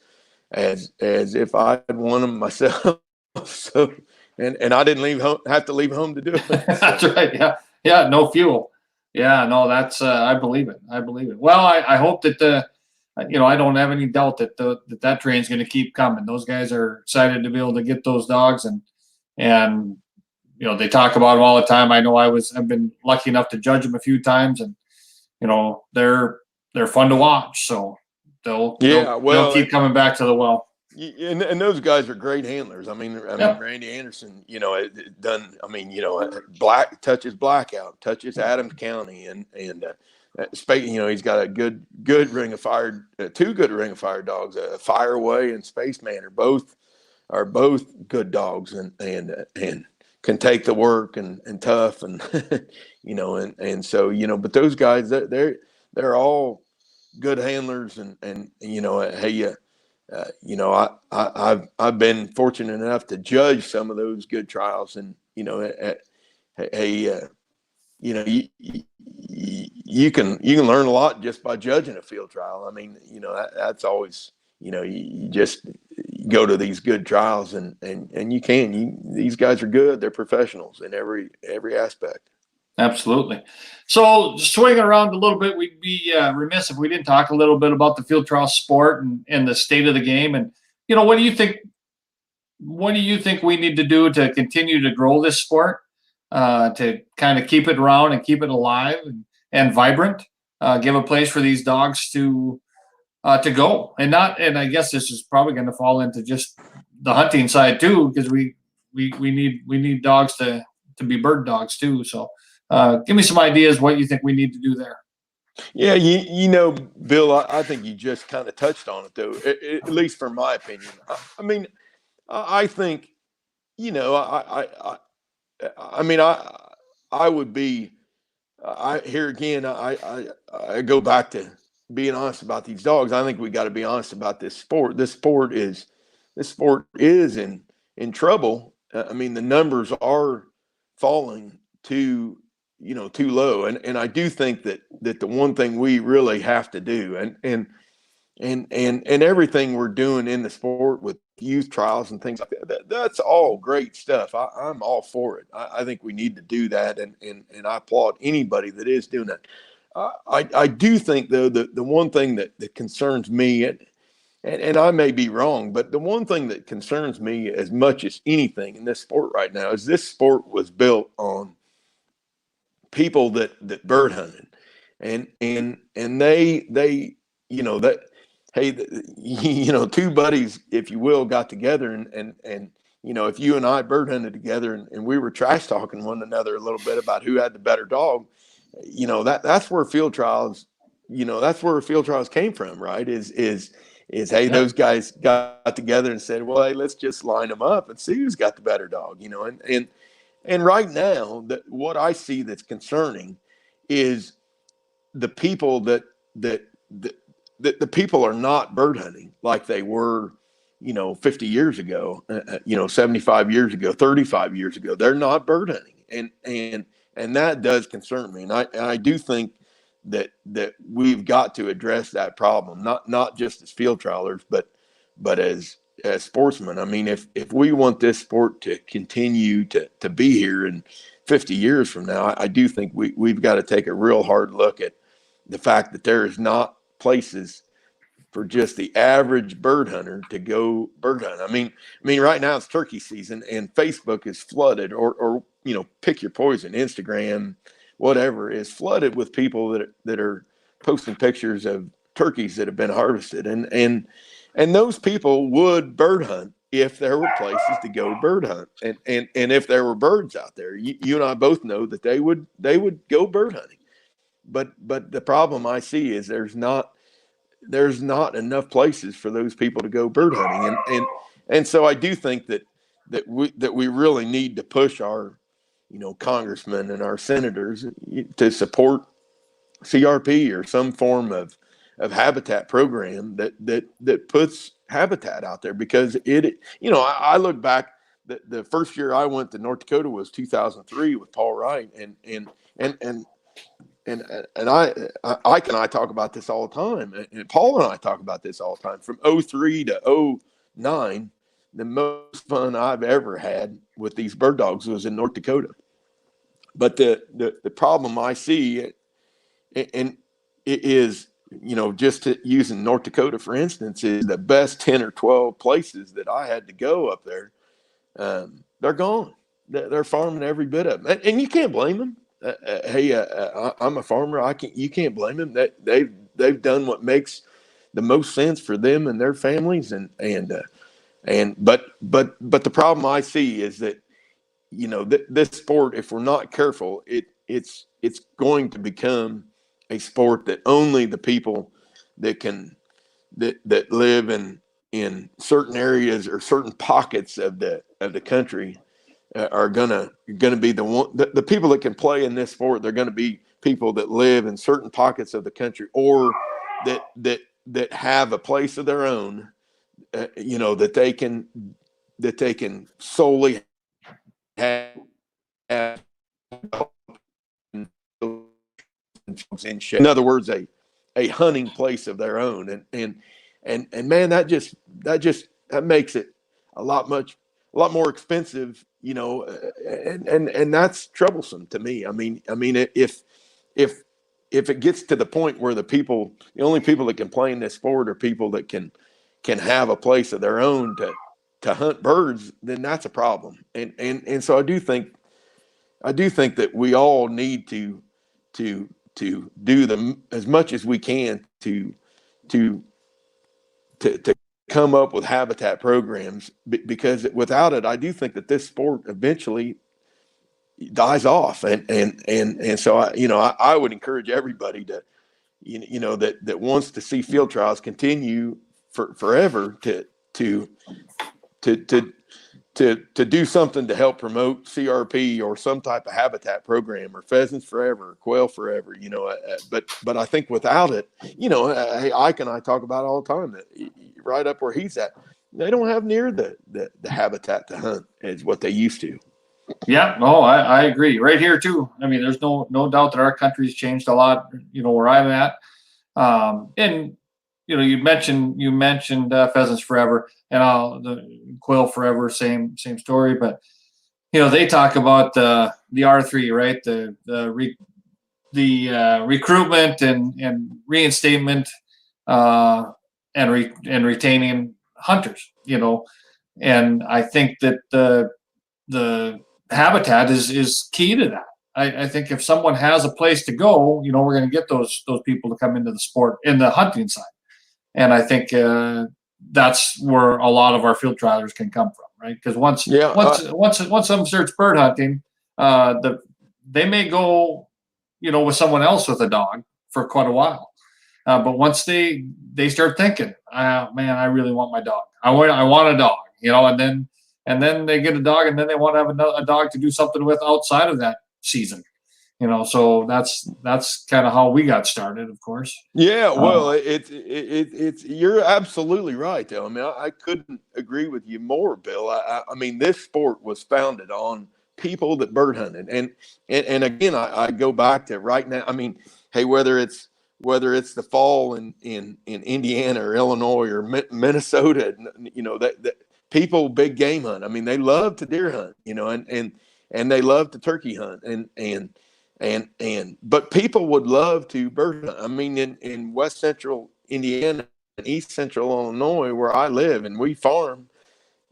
as if I had won them myself. So, and I didn't have to leave home to do it. So. That's right. Yeah. Yeah. No fuel. Yeah, no, that's I believe it. I believe it. Well, I hope that I don't have any doubt that that train's going to keep coming. Those guys are excited to be able to get those dogs, and they talk about them all the time. I know I've been lucky enough to judge them a few times, and they're fun to watch. So they'll keep coming back to the well. And those guys are great handlers. I mean, Randy Anderson, done. I mean, touches Blackout, touches Adams County, and he's got a good Ring of Fire, two good Ring of Fire dogs, Fireway and Spaceman are both good dogs, and can take the work and tough, and and so but those guys, they're all good handlers, and hey. I've been fortunate enough to judge some of those good trials, and you can learn a lot just by judging a field trial. I mean, that's always you go to these good trials, and these guys are good. They're professionals in every aspect. Absolutely. So swinging around a little bit, we'd be remiss if we didn't talk a little bit about the field trial sport and the state of the game. And what do you think? What do you think we need to do to continue to grow this sport, to kind of keep it around and keep it alive and vibrant, give a place for these dogs to go, and not? And I guess this is probably going to fall into just the hunting side too, because we need dogs to be bird dogs too. So give me some ideas what you think we need to do there. Yeah, Bill, I think you just kind of touched on it, though, at least from my opinion. I mean, I think, I mean, I would be, here again, I go back to being honest about these dogs. I think we got to be honest about this sport. This sport is in trouble. I mean, the numbers are falling too low. And I do think that the one thing we really have to do, and everything we're doing in the sport with youth trials and things like that's all great stuff. I'm all for it. I think we need to do that, and I applaud anybody that is doing that. I do think, though, the one thing that concerns me, and I may be wrong, but the one thing that concerns me as much as anything in this sport right now is this sport was built on people that bird hunted, and they that, hey, two buddies, if you will, got together, and if you and I bird hunted together, and we were trash talking one another a little bit about who had the better dog, that's where field trials, came from, right? Hey, Yeah. those guys got together and said, well, hey, let's just line them up and see who's got the better dog, and right now, what I see that's concerning is the people that the people are not bird hunting like they were, 50 years ago, 75 years ago, 35 years ago. They're not bird hunting, and that does concern me. And I do think that we've got to address that problem, not just as field trialers, but as sportsmen. I mean, if we want this sport to continue to be here in 50 years from now, I do think we've got to take a real hard look at the fact that there is not places for just the average bird hunter to go bird hunt. I mean, right now it's turkey season, and Facebook is flooded, or pick your poison. Instagram, whatever, is flooded with people that are posting pictures of turkeys that have been harvested, and those people would bird hunt if there were places to go bird hunt, and if there were birds out there. You and I both know that they would go bird hunting. But the problem I see is there's not enough places for those people to go bird hunting, and so I do think that we really need to push our congressmen and our senators to support CRP or some form of habitat program that puts habitat out there, because I look back, the first year I went to North Dakota was 2003 with Paul Wright, and Ike and I talk about this all the time, and Paul and I talk about this all the time. From 03 to 09, the most fun I've ever had with these bird dogs was in North Dakota. But the problem I see, and it is, just using North Dakota, for instance, is the best 10 or 12 places that I had to go up there. They're gone. They're farming every bit of them. And you can't blame them. Hey, I'm a farmer. You can't blame them. That they've done what makes the most sense for them and their families. But the problem I see is that, this sport, if we're not careful, it's going to become a sport that only the people that live in certain areas or certain pockets of the country are gonna be the people that can play in this sport. They're going to be people that live in certain pockets of the country, or that have a place of their own, that they can solely have in other words, a hunting place of their own, and man, that just that makes it a lot more expensive, and that's troublesome to me. I mean, if it gets to the point where the only people that can play in this sport are people that can have a place of their own to hunt birds, then that's a problem. And so I do think that we all need to do as much as we can to come up with habitat programs, because without it, I do think that this sport eventually dies off. And so I would encourage everybody to, that wants to see field trials continue forever to do something to help promote CRP or some type of habitat program, or pheasants forever, quail forever, but I think without it, hey, Ike and I talk about it all the time, that right up where he's at, they don't have near the habitat to hunt as what they used to. Yeah, no, I agree. Right here too. I mean, there's no doubt that our country's changed a lot, where I'm at. And you mentioned pheasants forever, and the quail forever, same story. But they talk about the R3, right? The recruitment and reinstatement, and retaining hunters. And I think that the habitat is key to that. I think if someone has a place to go, we're going to get those people to come into the sport in the hunting side. And I think that's where a lot of our field trialers can come from, right? Because once some starts bird hunting, they may go, with someone else with a dog for quite a while. But once they start thinking, man, I really want my dog. I want a dog, and then they get a dog, and then they want to have a dog to do something with outside of that season. So that's kind of how we got started, of course. Yeah, well, it's you're absolutely right, though. I mean, I couldn't agree with you more, Bill. I mean, this sport was founded on people that bird hunted, and again, I go back to right now. I mean, hey, whether it's the fall in Indiana or Illinois or Minnesota, that people big game hunt. I mean, they love to deer hunt, and they love to turkey hunt, but people would love to bird hunt. I mean, in West Central Indiana and East Central Illinois, where I live and we farm,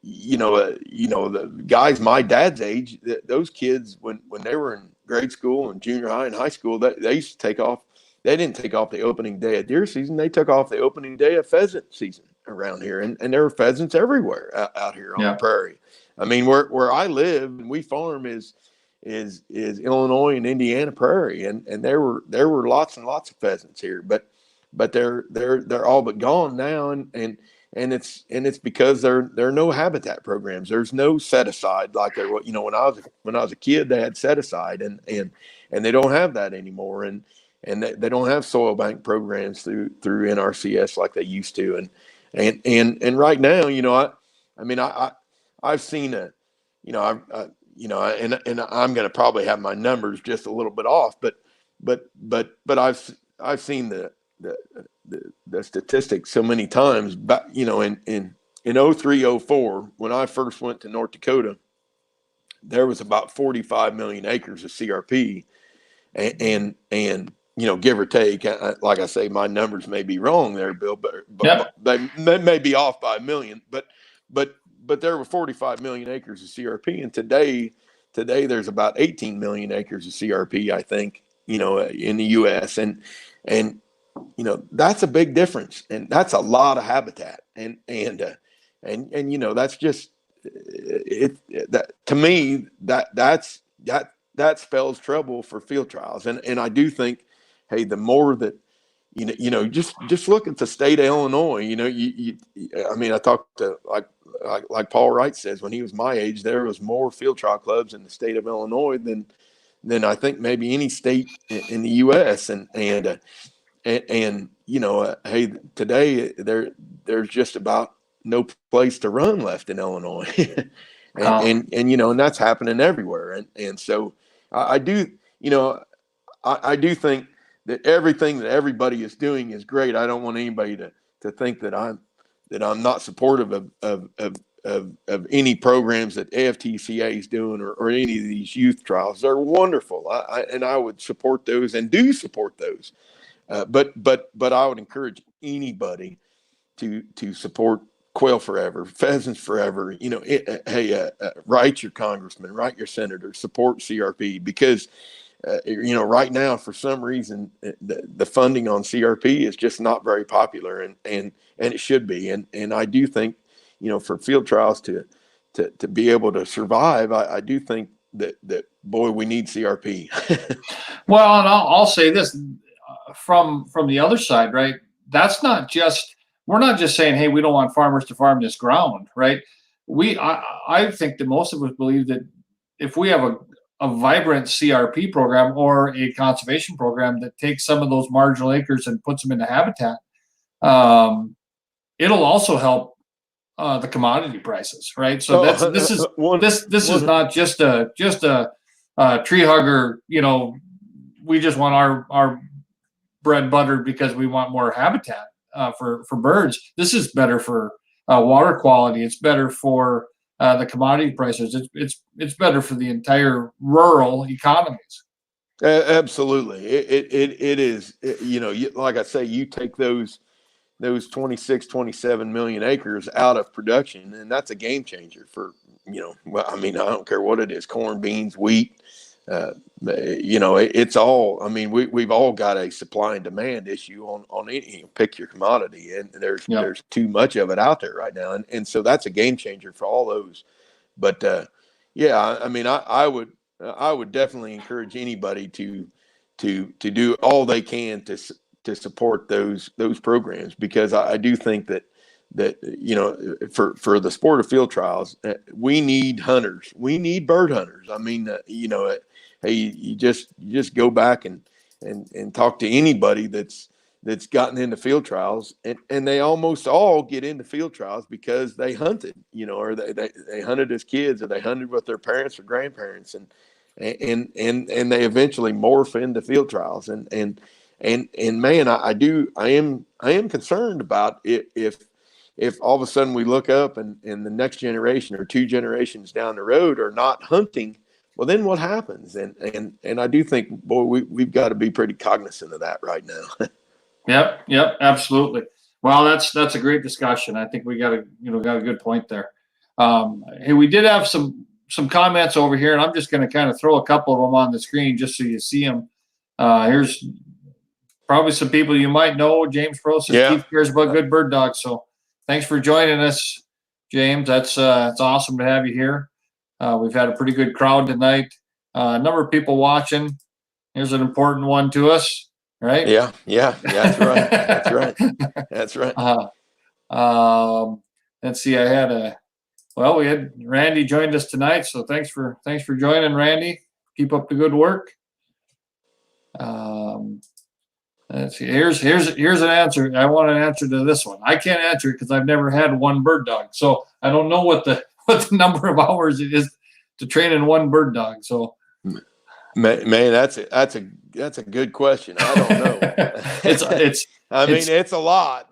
the guys my dad's age, those kids, when they were in grade school and junior high and high school, they used to take off. They didn't take off the opening day of deer season. They took off the opening day of pheasant season around here, and there were pheasants everywhere out here on the prairie. I mean, where I live and we farm is Illinois and Indiana prairie, and there were lots and lots of pheasants here, but they're all but gone now, and it's because there are no habitat programs. There's no set aside like there was. When I was a kid, they had set aside, and they don't have that anymore, and they don't have soil bank programs through NRCS like they used to, and right now, I've seen and I'm going to probably have my numbers just a little bit off, but I've seen the statistics so many times. But in 03-04, when I first went to North Dakota, there was about 45 million acres of CRP, and give or take. Like I say, my numbers may be wrong there, Bill, but they may be off by a million. But there were 45 million acres of CRP, and today there's about 18 million acres of CRP, I think, in the U.S. and that's a big difference, and that's a lot of habitat, and that's just it. That to me, that spells trouble for field trials, and I do think, hey, the more that just look at the state of Illinois. I talked to like Paul Wright says, when he was my age, there was more field trial clubs in the state of Illinois than I think maybe any state in the U.S. Hey, today there's just about no place to run left in Illinois, and that's happening everywhere, and so I do think that everything that everybody is doing is great. I don't want anybody to think that that I'm not supportive of any programs that AFTCA is doing or any of these youth trials. They're wonderful. And I would support those and do support those. But I would encourage anybody to support quail forever, pheasants forever. Write your congressman, write your senator, support CRP, because right now, for some reason, the funding on CRP is just not very popular, and it should be. And I do think, for field trials to be able to survive, I do think that boy, we need CRP. Well, and I'll say this from the other side, right? That's not just, we're not just saying, hey, we don't want farmers to farm this ground, right? I think that most of us believe that if we have a vibrant CRP program or a conservation program that takes some of those marginal acres and puts them into habitat, it'll also help the commodity prices, right? So this is not just a tree hugger. We just want our bread buttered because we want more habitat for birds. This is better for water quality. It's better for the commodity prices. It's better for the entire rural economies. Absolutely, it is. Like I say, you take those 26, 27 million acres out of production, and that's a game changer for, I don't care what it is, corn, beans, wheat, it's all, we've all got a supply and demand issue on any, pick your commodity, and there's too much of it out there right now. And so that's a game changer for all those. But, I would definitely encourage anybody to do all they can to support those programs, because I do think that for the sport of field trials, we need hunters, we need bird hunters. Hey, you just go back and talk to anybody that's gotten into field trials, and they almost all get into field trials because they hunted, or they hunted as kids, or they hunted with their parents or grandparents, and they eventually morph into field trials. And man, I am concerned about if all of a sudden we look up and the next generation or two generations down the road are not hunting. Well, then what happens? And I do think, boy, we've got to be pretty cognizant of that right now. Yep, absolutely. Well, that's a great discussion. I think we got a good point there. Hey, we did have some comments over here, and I'm just going to kind of throw a couple of them on the screen just so you see them. Here's probably some people you might know. James Pro says Keith cares about good bird dogs. So thanks for joining us, James. It's awesome to have you here. We've had a pretty good crowd tonight. A number of people watching. Here's an important one to us, right? Yeah, that's right. That's right. Let's see. We had Randy joined us tonight, so thanks for joining, Randy. Keep up the good work. Let's see. Here's an answer. I want an answer to this one. I can't answer it because I've never had one bird dog, so I don't know what the number of hours it is to train in one bird dog. So, man, that's a good question. I don't know. It's a lot.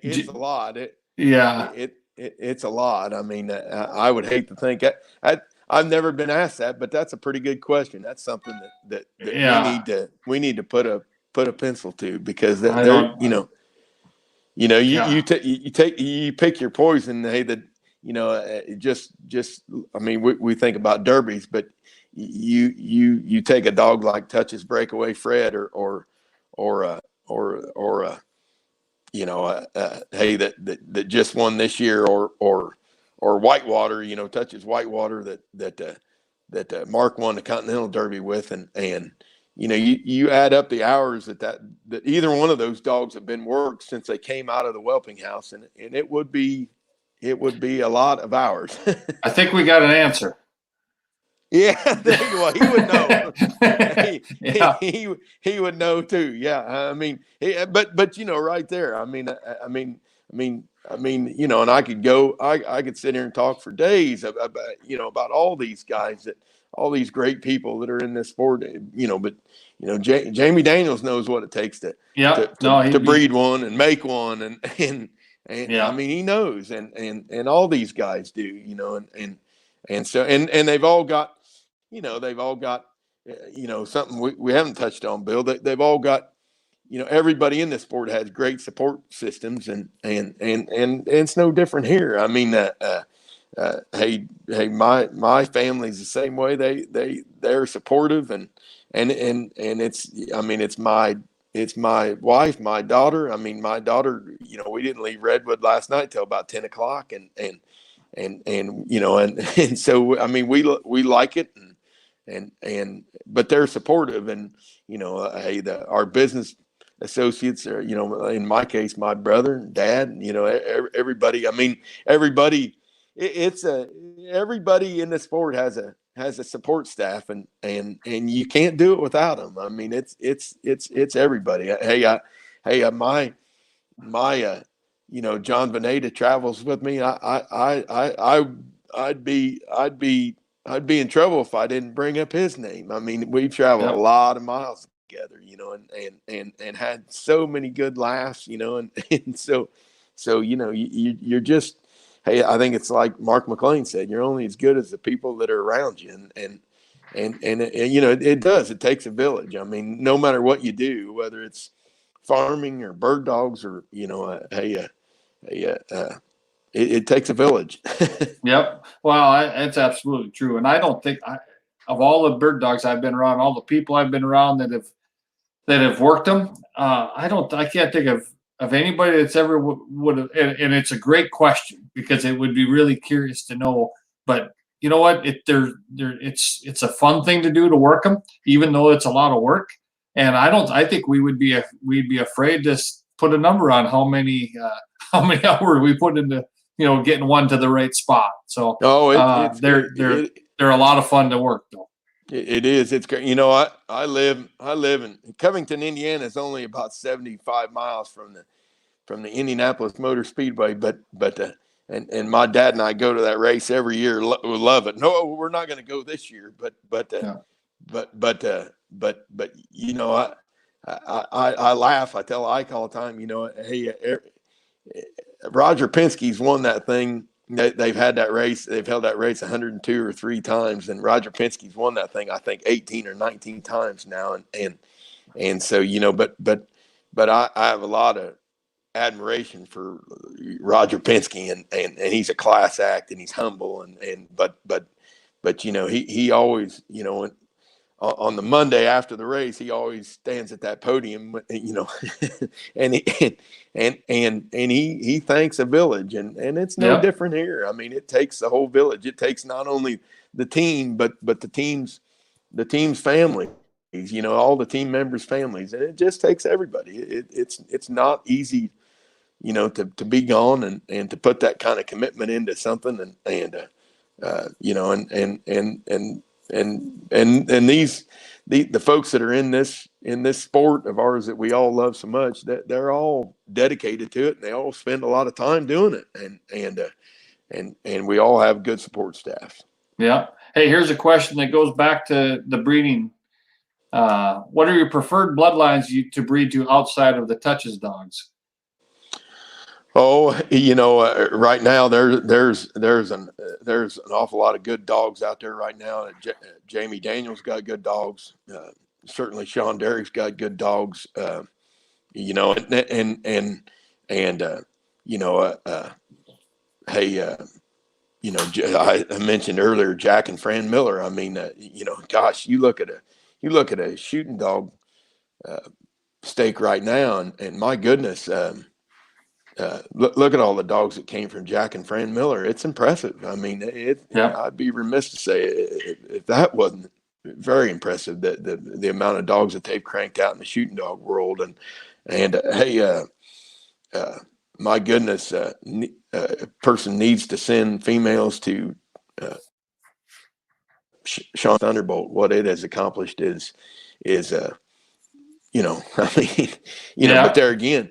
It's a lot. It's a lot. I would hate to think I've never been asked that, but that's a pretty good question. That's something that we need to put a pencil to, because you pick your poison. Hey, we think about derbies, but you take a dog like Touches Breakaway Fred or hey, that just won this year, or Whitewater, Touches Whitewater that Mark won the Continental Derby with, and you add up the hours that either one of those dogs have been worked since they came out of the whelping house, and it would be a lot of hours. I think we got an answer. Yeah, well, he would know. He would know too. Yeah, but right there. And I could sit here and talk for days about all these guys, all these great people that are in this sport. Jamie Daniels knows what it takes to breed one and make one, And I Yeah. mean, he knows, and all these guys do, and so, and they've all got, something we haven't touched on, Bill. They've all got, everybody in this sport has great support systems, and it's no different here. I mean, hey, my family's the same way. They're supportive, and it's, I mean, it's my wife, my daughter. I mean, my daughter, we didn't leave Redwood last night till about 10 o'clock, and so, I mean, we like it, but they're supportive, and hey, our business associates are, in my case, my brother and dad, everybody. I mean, everybody. Everybody in the sport has a support staff, and you can't do it without them. I mean, it's everybody. My John Veneta travels with me. I'd be in trouble if I didn't bring up his name. I mean, we've traveled a Yep. lot of miles together, and had so many good laughs, and so you're just, hey, I think it's like Mark McLean said, you're only as good as the people that are around you, and it does. It takes a village. I mean, no matter what you do, whether it's farming or bird dogs or it takes a village. Yep. Well, that's absolutely true. And I don't think of all the bird dogs I've been around, all the people I've been around that have worked them. I can't think of anybody that's ever would have. And it's a great question because it would be really curious to know. But you know what? It's a fun thing to do to work them, even though it's a lot of work. And I think we'd be afraid to put a number on how many hours we put into getting one to the right spot. So they're a lot of fun to work though. It is. It's great. I live in Covington, Indiana. Is only about 75 miles from the Indianapolis Motor Speedway, and my dad and I go to that race every year. We love it. No, we're not going to go this year, Yeah. but I laugh. I tell Ike all the time. Hey, Roger Penske's won that thing. They've had that race. They've held that race 102 or 3 times, and Roger Penske's won that thing, I think, 18 or 19 times now. And so, but I have a lot of admiration for Roger Penske, and he's a class act, and he's humble, but he always, on the Monday after the race, he always stands at that podium, and he thanks a village, and it's no different here. I mean, it takes the whole village. It takes not only the team, but the team's family, all the team members' families, and it just takes everybody. It's not easy, to be gone and to put that kind of commitment into something, and the folks that are in this sport of ours that we all love so much, that they're all dedicated to it, and they all spend a lot of time doing it, and we all have good support staff. Yeah. Hey, here's a question that goes back to the breeding. What are your preferred bloodlines to breed to outside of the Touches dogs? Oh, right now there's an awful lot of good dogs out there right now. Jamie Daniels got good dogs. Certainly Sean Derrick's got good dogs. Hey, I mentioned earlier Jack and Fran Miller. I mean, gosh, you look at a shooting dog stake right now, and my goodness. Look at all the dogs that came from Jack and Fran Miller. It's impressive. I mean, I'd be remiss to say if that wasn't very impressive, that the amount of dogs that they've cranked out in the shooting dog world. And hey, my goodness, a person needs to send females to Sean Thunderbolt. What it has accomplished is I mean, but there again,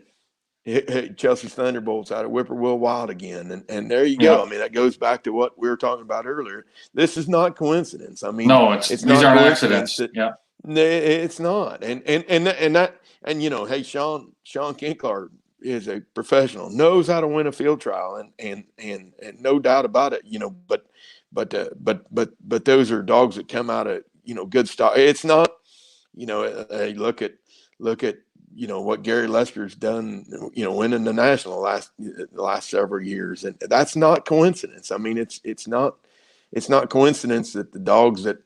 Chelsea's Thunderbolts out of Whippoorwill Wild again, and there you go. I mean, that goes back to what we were talking about earlier. This is not coincidence. I mean, no, these aren't accidents. It's not, and hey, Sean Kinklar, a professional, knows how to win a field trial, and no doubt about it. But those are dogs that come out of good stock. It's not hey, look at what Gary Lester's done, winning the national the last several years, and that's not coincidence. I mean, it's not coincidence that the dogs that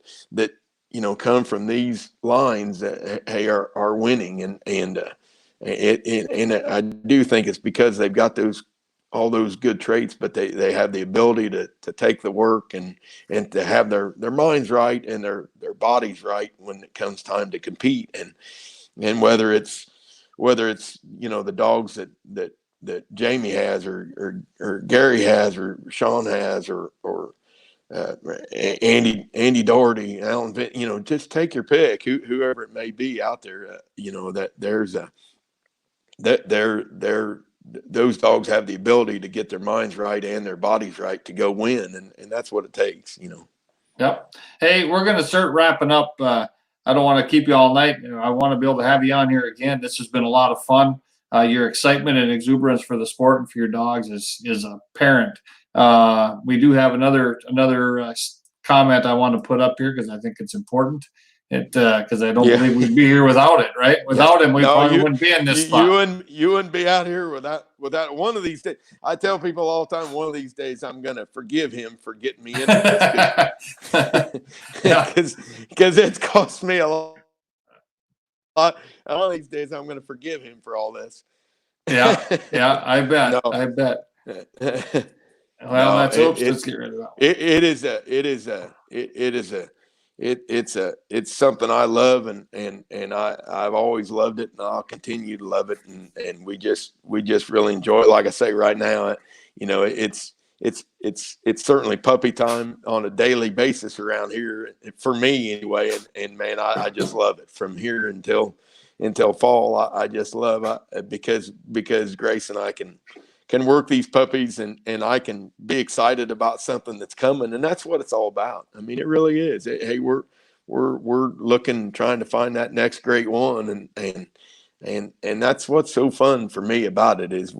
come from these lines that hey are winning, and I do think it's because they've got all those good traits, but they have the ability to take the work and to have their minds right and their bodies right when it comes time to compete, and whether it's the dogs that Jamie has or Gary has or Sean has or Andy Doherty, Alan, just take your pick, whoever it may be out there, that there's those dogs have the ability to get their minds right and their bodies right to go win, and that's what it takes. Yep. Hey, we're going to start wrapping up. I don't want to keep you all night. I want to be able to have you on here again. This has been a lot of fun. Your excitement and exuberance for the sport and for your dogs is apparent. We do have another comment I want to put up here because I think it's important. Because I don't believe we'd be here without it, right? Without him, we probably wouldn't be in this spot. You wouldn't be out here without one of these days. I tell people all the time, one of these days I'm going to forgive him for getting me into this because it's cost me a lot. One of these days I'm going to forgive him for all this. Yeah, I bet. No. I bet. Well, let's hope. Let's get rid of that. It's something I love, and I've always loved it, and I'll continue to love it, and we just really enjoy it. Like I say, right now, it's certainly puppy time on a daily basis around here for me anyway, and man, I just love it from here until fall. I just love it because Grace and I can work these puppies, and I can be excited about something that's coming, and that's what it's all about. I mean, it really is. Hey, we're looking, trying to find that next great one, and that's what's so fun for me about it is,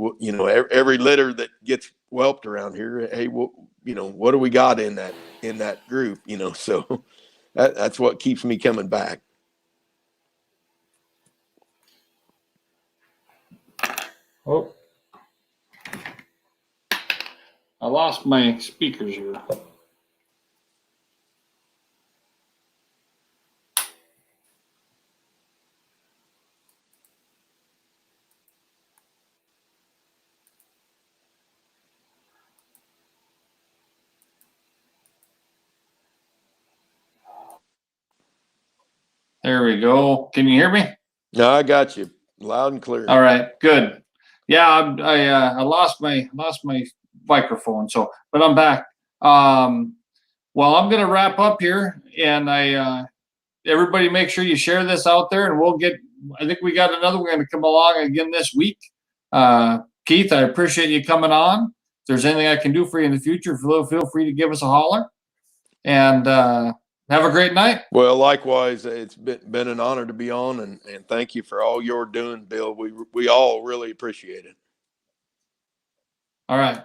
every litter that gets whelped around here. Hey, what do we got in that group? So that's what keeps me coming back. Oh. I lost my speakers here. There we go. Can you hear me? No, I got you loud and clear. All right, good. Yeah, I lost my microphone, but I'm back. Well, I'm gonna wrap up here, and everybody make sure you share this out there, and I think we got another one gonna come along again this week. Keith, I appreciate you coming on. If there's anything I can do for you in the future, feel free to give us a holler, and have a great night. Well, likewise, it's been an honor to be on, and thank you for all you're doing, Bill. We all really appreciate it. All right.